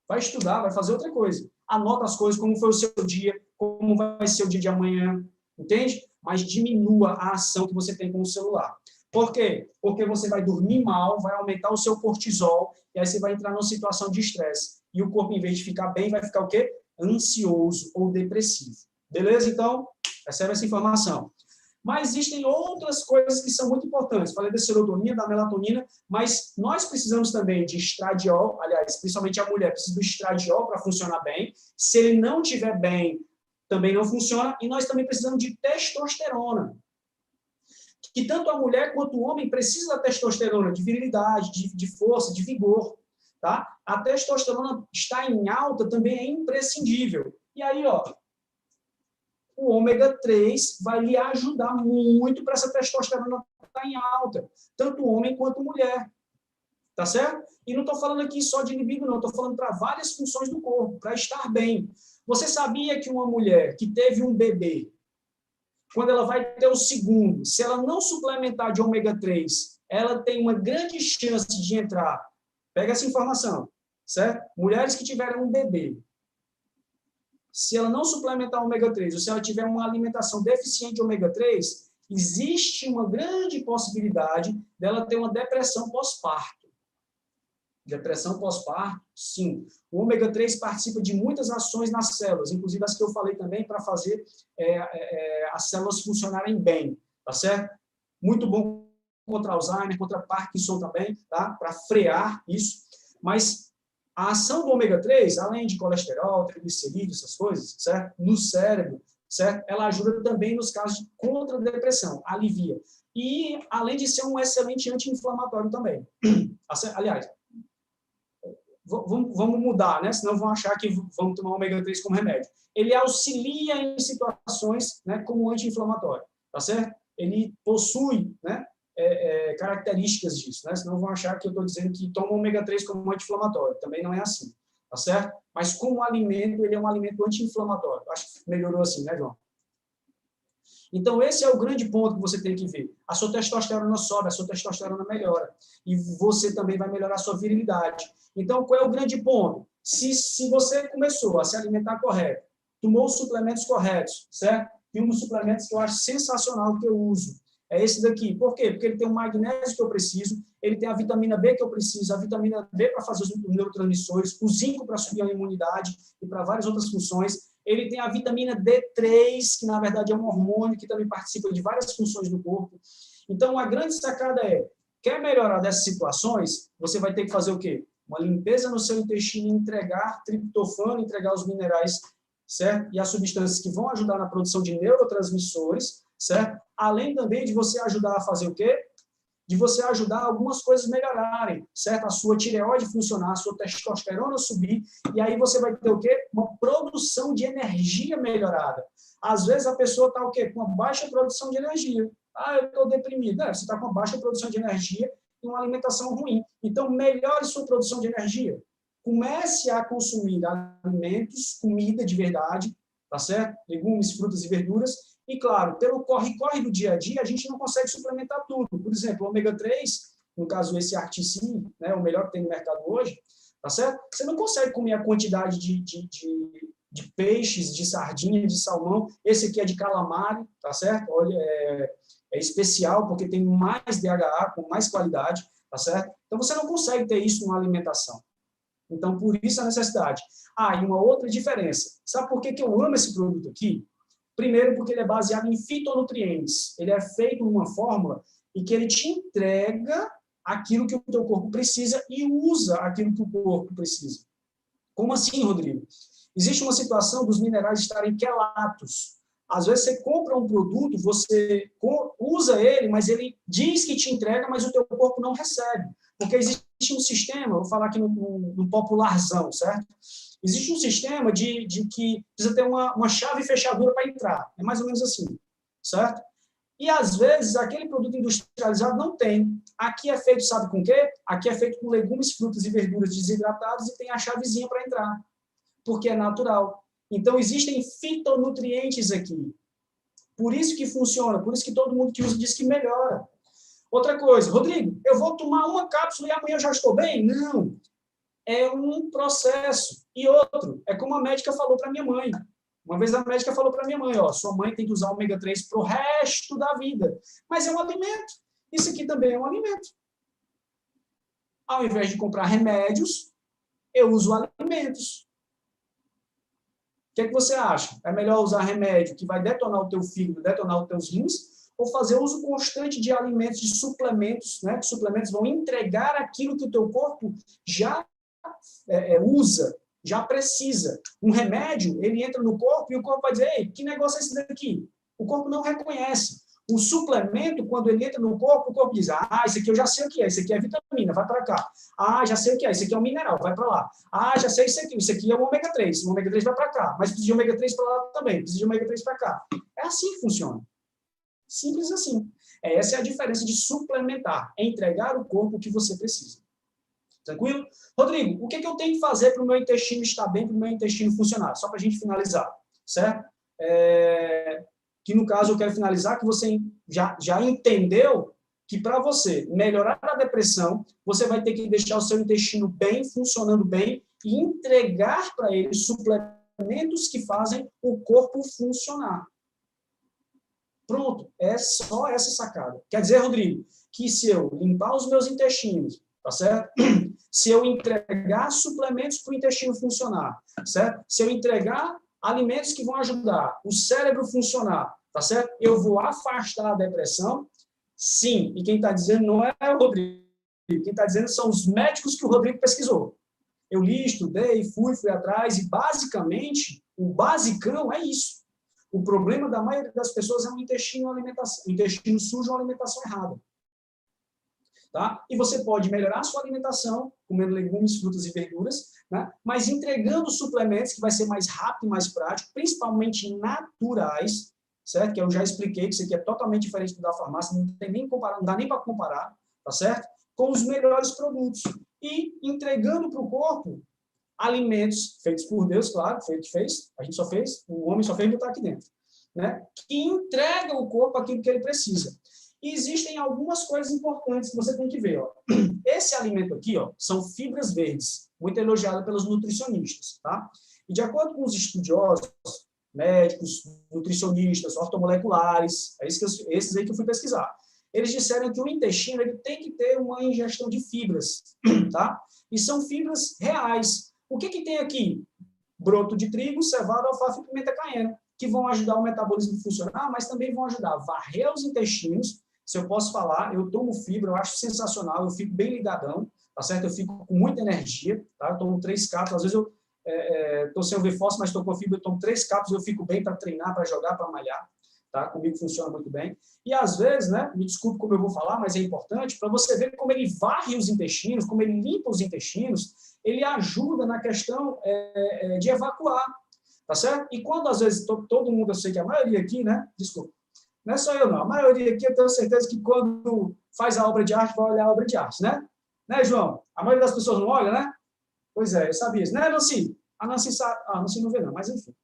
[SPEAKER 3] Vai estudar, vai fazer outra coisa. Anota as coisas, como foi o seu dia, como vai ser o dia de amanhã, entende? Mas diminua a ação que você tem com o celular. Por quê? Porque você vai dormir mal, vai aumentar o seu cortisol, e aí você vai entrar numa situação de estresse. E o corpo, em vez de ficar bem, vai ficar o quê? Ansioso ou depressivo. Beleza? Então, recebe essa informação. Mas existem outras coisas que são muito importantes. Falei da serotonina, da melatonina, mas nós precisamos também de estradiol, aliás, principalmente a mulher precisa do estradiol para funcionar bem. Se ele não estiver bem, também não funciona. E nós também precisamos de testosterona. Que tanto a mulher quanto o homem precisa da testosterona, de virilidade, de força, de vigor. Tá? A testosterona está em alta também é imprescindível. E aí, ó, o ômega 3 vai lhe ajudar muito para essa testosterona estar em alta, tanto homem quanto mulher. Tá certo? E não estou falando aqui só de libido, não. Estou falando para várias funções do corpo, para estar bem. Você sabia que uma mulher que teve um bebê, quando ela vai ter o segundo, se ela não suplementar de ômega 3, ela tem uma grande chance de entrar. Pega essa informação, certo? Mulheres que tiveram um bebê, se ela não suplementar ômega 3, ou se ela tiver uma alimentação deficiente de ômega 3, existe uma grande possibilidade dela ter uma depressão pós-parto. Depressão pós-parto, sim. O ômega 3 participa de muitas ações nas células, inclusive as que eu falei também, para fazer as células funcionarem bem, tá certo? Muito bom contra Alzheimer, contra Parkinson também, tá? Para frear isso. Mas a ação do ômega 3, além de colesterol, triglicerídeos, essas coisas, certo? No cérebro, certo? Ela ajuda também nos casos de contra a depressão, alivia. E, além de ser um excelente anti-inflamatório também. Aliás, vamos mudar, né? Senão vão achar que vamos tomar ômega 3 como remédio. Ele auxilia em situações, né, como anti-inflamatório, tá certo? Ele possui, né, características disso, né? Senão vão achar que eu estou dizendo que toma ômega 3 como anti-inflamatório. Também não é assim, tá certo? Mas como alimento, ele é um alimento anti-inflamatório. Acho que melhorou assim, né, João? Então, esse é o grande ponto que você tem que ver. A sua testosterona sobe, a sua testosterona melhora. E você também vai melhorar a sua virilidade. Então, qual é o grande ponto? Se você começou a se alimentar correto, tomou os suplementos corretos, certo? E um dos suplementos que eu acho sensacional que eu uso é esse daqui. Por quê? Porque ele tem o magnésio que eu preciso, ele tem a vitamina B que eu preciso, a vitamina B para fazer os neurotransmissores, o zinco para subir a imunidade e para várias outras funções. Ele tem a vitamina D3, que na verdade é um hormônio que também participa de várias funções do corpo. Então, a grande sacada é, quer melhorar dessas situações, você vai ter que fazer o quê? Uma limpeza no seu intestino, entregar triptofano, entregar os minerais, certo? E as substâncias que vão ajudar na produção de neurotransmissores, certo? Além também de você ajudar a fazer o quê? De você ajudar algumas coisas a melhorarem, certo? A sua tireoide funcionar, a sua testosterona subir, e aí você vai ter o quê? Uma produção de energia melhorada. Às vezes a pessoa está o quê? Com uma baixa produção de energia. Ah, eu estou deprimido. Você está com uma baixa produção de energia e uma alimentação ruim. Então, melhore sua produção de energia. Comece a consumir alimentos, comida de verdade, tá certo? Legumes, frutas e verduras. E, claro, pelo corre-corre do dia a dia, a gente não consegue suplementar tudo. Por exemplo, o ômega 3, no caso esse Articin, né, o melhor que tem no mercado hoje, tá certo? Você não consegue comer a quantidade de peixes, de sardinha, de salmão. Esse aqui é de calamari, tá certo? Olha, é especial porque tem mais DHA, com mais qualidade, tá certo? Então, você não consegue ter isso numa alimentação. Então, por isso a necessidade. Ah, e uma outra diferença. Sabe por que eu amo esse produto aqui? Primeiro, porque ele é baseado em fitonutrientes. Ele é feito numa fórmula em que ele te entrega aquilo que o teu corpo precisa e usa aquilo que o corpo precisa. Como assim, Rodrigo? Existe uma situação dos minerais estarem quelatos. Às vezes você compra um produto, você usa ele, mas ele diz que te entrega, mas o teu corpo não recebe. Porque existe um sistema, vou falar aqui no popularzão, certo? Existe um sistema de que precisa ter uma chave fechadura para entrar. É mais ou menos assim, certo? E, às vezes, aquele produto industrializado não tem. Aqui é feito, sabe com o quê? Aqui é feito com legumes, frutas e verduras desidratados e tem a chavezinha para entrar, porque é natural. Então, existem fitonutrientes aqui. Por isso que funciona, por isso que todo mundo que usa diz que melhora. Outra coisa, Rodrigo, eu vou tomar uma cápsula e amanhã eu já estou bem? Não. É um processo. E outro, é como a médica falou para minha mãe. Uma vez a médica falou para minha mãe, ó, sua mãe tem que usar ômega 3 para o resto da vida. Mas é um alimento. Isso aqui também é um alimento. Ao invés de comprar remédios, eu uso alimentos. O que é que você acha? É melhor usar remédio que vai detonar o teu fígado, detonar os teus rins, ou fazer uso constante de alimentos, de suplementos, né? Que suplementos vão entregar aquilo que o teu corpo já usa, já precisa. Um remédio, ele entra no corpo e o corpo vai dizer, ei, que negócio é esse daqui? O corpo não reconhece. O suplemento, quando ele entra no corpo, o corpo diz, ah, isso aqui eu já sei o que é, isso aqui é vitamina, vai para cá. Ah, já sei o que é, isso aqui é um mineral, vai para lá. Ah, já sei isso aqui é o ômega 3, o ômega 3 vai para cá, mas precisa de ômega 3 para lá também, precisa de ômega 3 para cá. É assim que funciona. Simples assim. Essa é a diferença de suplementar, é entregar ao corpo o que você precisa. Tranquilo? Rodrigo, o que eu tenho que fazer para o meu intestino estar bem, para o meu intestino funcionar? Só para a gente finalizar, certo? Que no caso eu quero finalizar que você já entendeu que para você melhorar a depressão, você vai ter que deixar o seu intestino bem, funcionando bem e entregar para ele suplementos que fazem o corpo funcionar. Pronto, é só essa sacada. Quer dizer, Rodrigo, que se eu limpar os meus intestinos, tá certo? Se eu entregar suplementos para o intestino funcionar, certo? Se eu entregar alimentos que vão ajudar o cérebro funcionar, tá certo? Eu vou afastar a depressão? Sim. E quem está dizendo não é o Rodrigo. Quem está dizendo são os médicos que o Rodrigo pesquisou. Eu li, estudei, fui atrás e, basicamente, o basicão é isso. O problema da maioria das pessoas é um intestino sujo, uma alimentação errada. Tá? E você pode melhorar a sua alimentação, comendo legumes, frutas e verduras, né? Mas entregando suplementos, que vai ser mais rápido e mais prático, principalmente naturais, certo? Que eu já expliquei que isso aqui é totalmente diferente do da farmácia, não dá nem para comparar, tá certo? Com os melhores produtos. E entregando para o corpo alimentos feitos por Deus, claro, foi o que fez, a gente só fez, o homem só fez botar aqui dentro, né? Que entrega ao corpo aquilo que ele precisa. E existem algumas coisas importantes que você tem que ver, ó. Esse alimento aqui, ó, são fibras verdes, muito elogiado pelos nutricionistas, tá? E de acordo com os estudiosos, médicos, nutricionistas, ortomoleculares, esses aí que eu fui pesquisar, eles disseram que o intestino ele tem que ter uma ingestão de fibras, tá? E são fibras reais. O que tem aqui? Broto de trigo, cevada, alfafa e pimenta caiena, que vão ajudar o metabolismo a funcionar, mas também vão ajudar a varrer os intestinos. Se eu posso falar, eu tomo fibra, eu acho sensacional, eu fico bem ligadão, tá certo? Eu fico com muita energia, tá? Eu tomo 3 cápsulas, às vezes eu estou sem ouvir fósforo, mas estou com fibra, eu tomo 3 cápsulas, eu fico bem para treinar, para jogar, para malhar, tá? Comigo funciona muito bem. E às vezes, né, me desculpe como eu vou falar, mas é importante, para você ver como ele varre os intestinos, como ele limpa os intestinos, ele ajuda na questão de evacuar, tá certo? E quando às vezes todo mundo, eu sei que a maioria aqui, né, desculpa, não é só eu não, a maioria aqui eu tenho certeza que quando faz a obra de arte, vai olhar a obra de arte, né? Né, João? A maioria das pessoas não olha, né? Pois é, eu sabia isso. Né, Nancy? A Nancy sabe. Ah, a Nancy não vê não, mas enfim.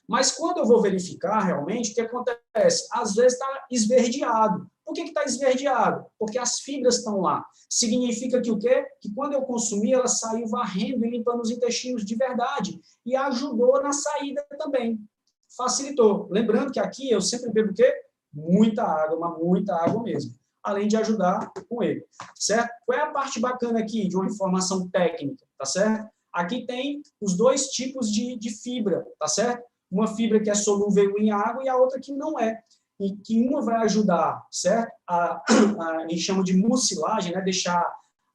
[SPEAKER 3] Mas quando eu vou verificar realmente, o que acontece? Às vezes está esverdeado. Por que está esverdeado? Porque as fibras estão lá. Significa que o quê? Que quando eu consumi, ela saiu varrendo e limpando os intestinos de verdade. E ajudou na saída também. Facilitou. Lembrando que aqui eu sempre bebo o quê? Muita água, mas muita água mesmo. Além de ajudar com ele. Certo? Qual é a parte bacana aqui de uma informação técnica? Tá certo? Aqui tem os 2 tipos de fibra. Tá certo? Uma fibra que é solúvel em água e a outra que não é. E que uma vai ajudar, certo? A gente chama de mucilagem, né? Deixar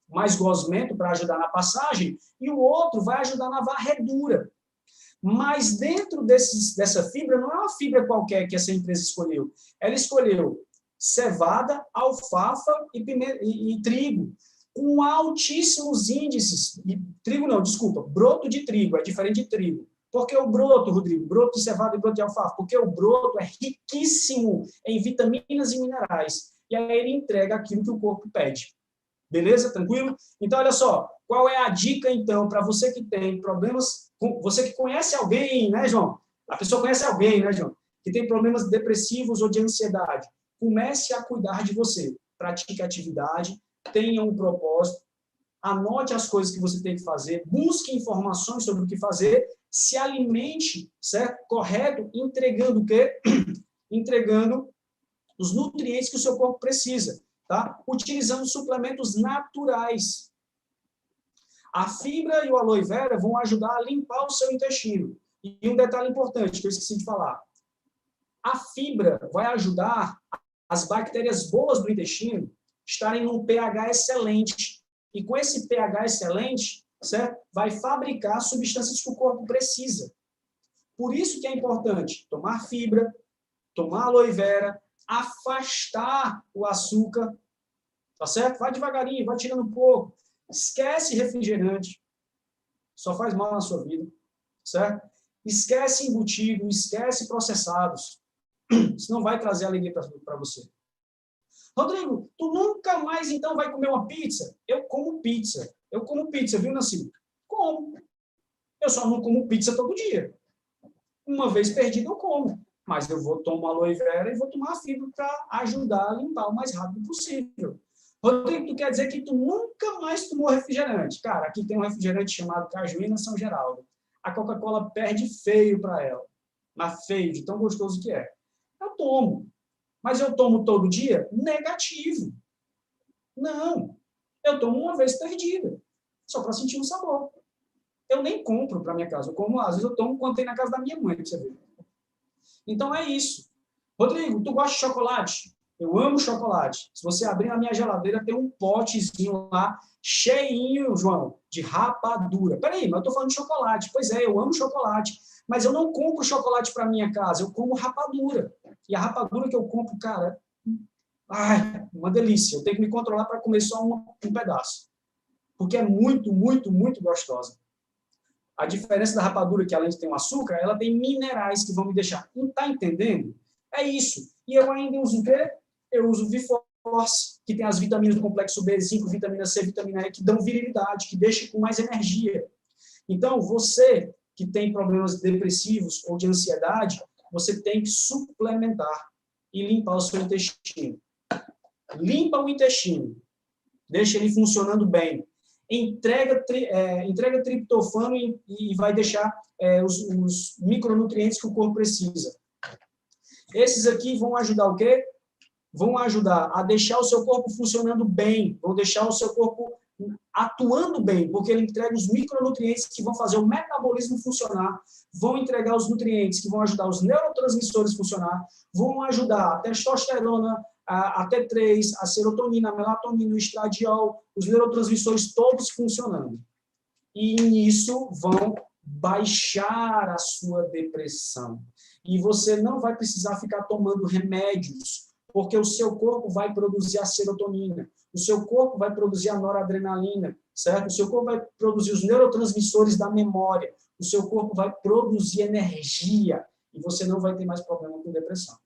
[SPEAKER 3] mais gosmento para ajudar na passagem, e o outro vai ajudar na varredura. Mas dentro dessa fibra, não é uma fibra qualquer que essa empresa escolheu. Ela escolheu cevada, alfafa e trigo, com altíssimos índices. Trigo não, desculpa, broto de trigo, é diferente de trigo. Por que o broto, Rodrigo? Broto de cevada e broto de alfafa? Porque o broto é riquíssimo em vitaminas e minerais. E aí ele entrega aquilo que o corpo pede. Beleza? Tranquilo? Então, olha só. Qual é a dica, então, para você que tem problemas... Você que conhece alguém, né, João? A pessoa conhece alguém, né, João? Que tem problemas depressivos ou de ansiedade. comece a cuidar de você. Pratique atividade, tenha um propósito, anote as coisas que você tem que fazer, busque informações sobre o que fazer, se alimente, certo? Correto, entregando o quê? Entregando os nutrientes que o seu corpo precisa, tá? Utilizando suplementos naturais. A fibra e o aloe vera vão ajudar a limpar o seu intestino. E um detalhe importante que eu esqueci de falar. A fibra vai ajudar as bactérias boas do intestino estarem num pH excelente. E com esse pH excelente, certo? Vai fabricar substâncias que o corpo precisa. Por isso que é importante tomar fibra, tomar aloe vera, afastar o açúcar, tá certo? Vai devagarinho, vai tirando um pouco. Esquece refrigerante, só faz mal na sua vida, certo? Esquece embutido, esquece processados. Isso não vai trazer alegria para você. Rodrigo, tu nunca mais então vai comer uma pizza? Eu como pizza. Eu como pizza, viu, Nancy? Como. Eu só não como pizza todo dia. Uma vez perdida eu como. Mas eu vou tomar aloe vera e vou tomar fibra para ajudar a limpar o mais rápido possível. Rodrigo, tu quer dizer que tu nunca mais tomou refrigerante? Cara, aqui tem um refrigerante chamado Cajuína São Geraldo. A Coca-Cola perde feio para ela. Mas feio, de tão gostoso que é. Eu tomo. Mas eu tomo todo dia? Negativo. Não. Eu tomo uma vez perdida. Só para sentir o sabor. Eu nem compro para minha casa. Eu como, às vezes eu tomo quando tem na casa da minha mãe, para você ver. Então é isso. Rodrigo, tu gosta de chocolate? Eu amo chocolate. Se você abrir na minha geladeira, tem um potezinho lá, cheinho, João, de rapadura. Peraí, mas eu estou falando de chocolate. Pois é, eu amo chocolate. Mas eu não compro chocolate para minha casa, eu como rapadura. E a rapadura que eu compro, cara, ai, uma delícia. Eu tenho que me controlar para comer só um pedaço. Porque é muito, muito, muito gostosa. A diferença da rapadura, que além de ter um açúcar, ela tem minerais que vão me deixar. Não está entendendo? É isso. E eu ainda uso o quê? Eu uso o V-Force, que tem as vitaminas do complexo B5, vitamina C, vitamina E, que dão virilidade, que deixam com mais energia. Então, você que tem problemas depressivos ou de ansiedade, você tem que suplementar e limpar o seu intestino. Limpa o intestino. Deixa ele funcionando bem. Entrega triptofano e vai deixar os micronutrientes que o corpo precisa. Esses aqui vão ajudar o quê? Vão ajudar a deixar o seu corpo funcionando bem, vão deixar o seu corpo atuando bem, porque ele entrega os micronutrientes que vão fazer o metabolismo funcionar, vão entregar os nutrientes que vão ajudar os neurotransmissores a funcionar, vão ajudar a testosterona, a T3, a serotonina, a melatonina, o estradiol, os neurotransmissores todos funcionando. E nisso vão baixar a sua depressão. E você não vai precisar ficar tomando remédios, porque o seu corpo vai produzir a serotonina, o seu corpo vai produzir a noradrenalina, certo? O seu corpo vai produzir os neurotransmissores da memória, o seu corpo vai produzir energia e você não vai ter mais problema com depressão.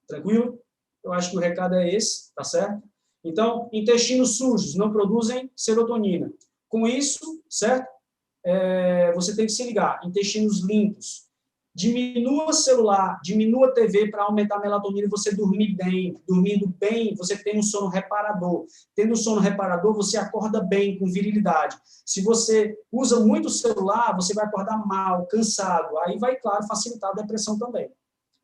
[SPEAKER 3] Tranquilo? Eu acho que o recado é esse, tá certo? Então, intestinos sujos não produzem serotonina. Com isso, certo? Você tem que se ligar. Intestinos limpos. Diminua o celular, diminua a TV para aumentar a melatonina e você dormir bem. Dormindo bem, você tem um sono reparador. Tendo um sono reparador, você acorda bem, com virilidade. Se você usa muito o celular, você vai acordar mal, cansado. Aí vai, claro, facilitar a depressão também.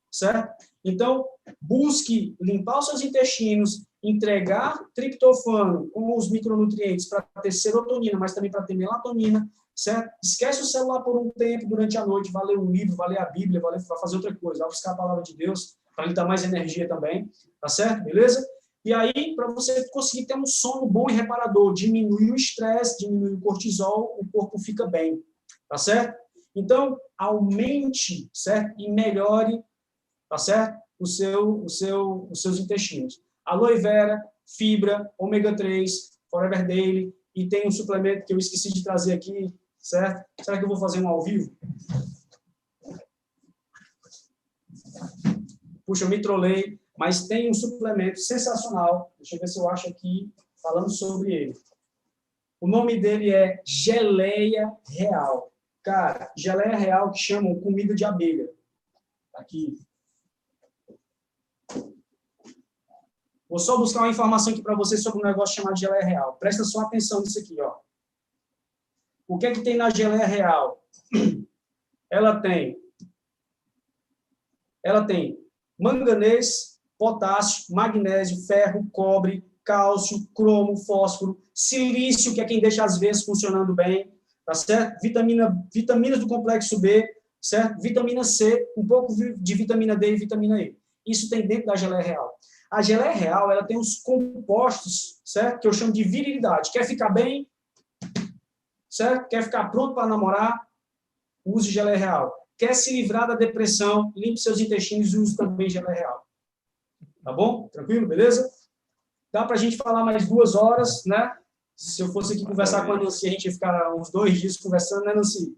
[SPEAKER 3] Certo? Então, busque limpar os seus intestinos, entregar triptofano com os micronutrientes para ter serotonina, mas também para ter melatonina, certo? Esquece o celular por um tempo durante a noite, vai ler um livro, vai ler a Bíblia, vai fazer outra coisa, vai buscar a palavra de Deus, para lhe dar mais energia também, tá certo? Beleza? E aí, para você conseguir ter um sono bom e reparador, diminui o estresse, diminui o cortisol, o corpo fica bem, tá certo? Então, aumente, certo? E melhore, tá certo? Os seus intestinos. Aloe vera, fibra, ômega 3, Forever Daily, e tem um suplemento que eu esqueci de trazer aqui, certo? Será que eu vou fazer um ao vivo? Puxa, eu me trolei, mas tem um suplemento sensacional, deixa eu ver se eu acho aqui, falando sobre ele. O nome dele é Geleia Real. Cara, Geleia Real que chamam comida de abelha. Aqui. Vou só buscar uma informação aqui para vocês sobre um negócio chamado geleia real. Presta só atenção nisso aqui, ó. O que é que tem na geleia real? Ela tem manganês, potássio, magnésio, ferro, cobre, cálcio, cromo, fósforo, silício, que é quem deixa as veias funcionando bem, tá certo? Vitaminas do complexo B, certo? Vitamina C, um pouco de vitamina D e vitamina E. Isso tem dentro da geleia real. A geleia real, ela tem os compostos, certo? Que eu chamo de virilidade. Quer ficar bem, certo? Quer ficar pronto para namorar? Use geleia real. Quer se livrar da depressão? Limpe seus intestinos e use também geleia real. Tá bom? Tranquilo? Beleza? Dá para a gente falar mais 2 horas, né? Se eu fosse aqui conversar com a Nancy, a gente ia ficar uns 2 dias conversando, né, Nancy?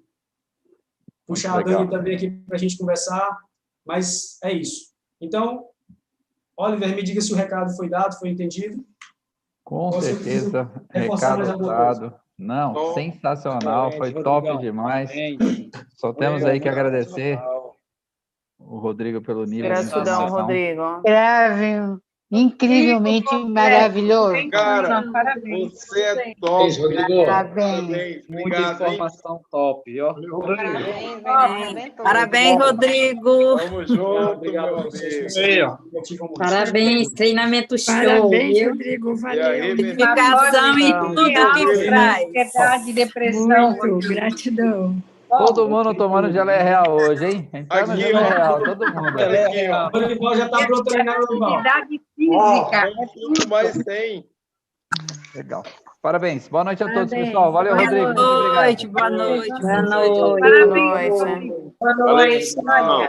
[SPEAKER 3] Puxar a Dani também aqui para a gente conversar, mas é isso. Então, Oliver, me diga se o recado foi dado, foi entendido.
[SPEAKER 1] Com certeza, recado dado. Não, sensacional, foi top demais. Só temos aí que agradecer o Rodrigo pelo nível de
[SPEAKER 2] Gratidão,
[SPEAKER 1] informação.
[SPEAKER 2] Rodrigo.
[SPEAKER 4] Grave, incrivelmente maravilhoso.
[SPEAKER 5] Cara,
[SPEAKER 6] Parabéns.
[SPEAKER 5] você é top.
[SPEAKER 7] Rodrigo.
[SPEAKER 4] Parabéns.
[SPEAKER 5] Parabéns.
[SPEAKER 7] Muita
[SPEAKER 5] Obrigado, hein?
[SPEAKER 7] informação top, ó.
[SPEAKER 6] Parabéns, Rodrigo.
[SPEAKER 5] Tamo junto,
[SPEAKER 3] Obrigado
[SPEAKER 5] meu
[SPEAKER 3] a vocês.
[SPEAKER 5] amigo.
[SPEAKER 7] Aí, ó.
[SPEAKER 6] Parabéns, treinamento show,
[SPEAKER 8] Parabéns,
[SPEAKER 6] viu?
[SPEAKER 8] Rodrigo,
[SPEAKER 5] E aí,
[SPEAKER 8] valeu.
[SPEAKER 6] Identificação em tudo que faz.
[SPEAKER 4] Ansiedade, depressão.
[SPEAKER 8] Muito, gratidão.
[SPEAKER 1] Todo mundo tomando geleia real hoje, hein? Entrando na
[SPEAKER 5] Aqui,
[SPEAKER 1] geleia
[SPEAKER 5] ó.
[SPEAKER 1] real, todo mundo.
[SPEAKER 5] Aqui, ó.
[SPEAKER 3] O Dorival já está pronto treinando no Dorival.
[SPEAKER 4] Atividade física.
[SPEAKER 5] É tudo mais tem.
[SPEAKER 1] Legal. Parabéns. Boa noite a todos,
[SPEAKER 6] Parabéns.
[SPEAKER 1] pessoal. Valeu,
[SPEAKER 6] Boa
[SPEAKER 1] Rodrigo. Muito obrigado.
[SPEAKER 6] noite, boa noite.
[SPEAKER 4] Boa
[SPEAKER 2] Boa noite.
[SPEAKER 4] noite.
[SPEAKER 5] Valeu, irmão.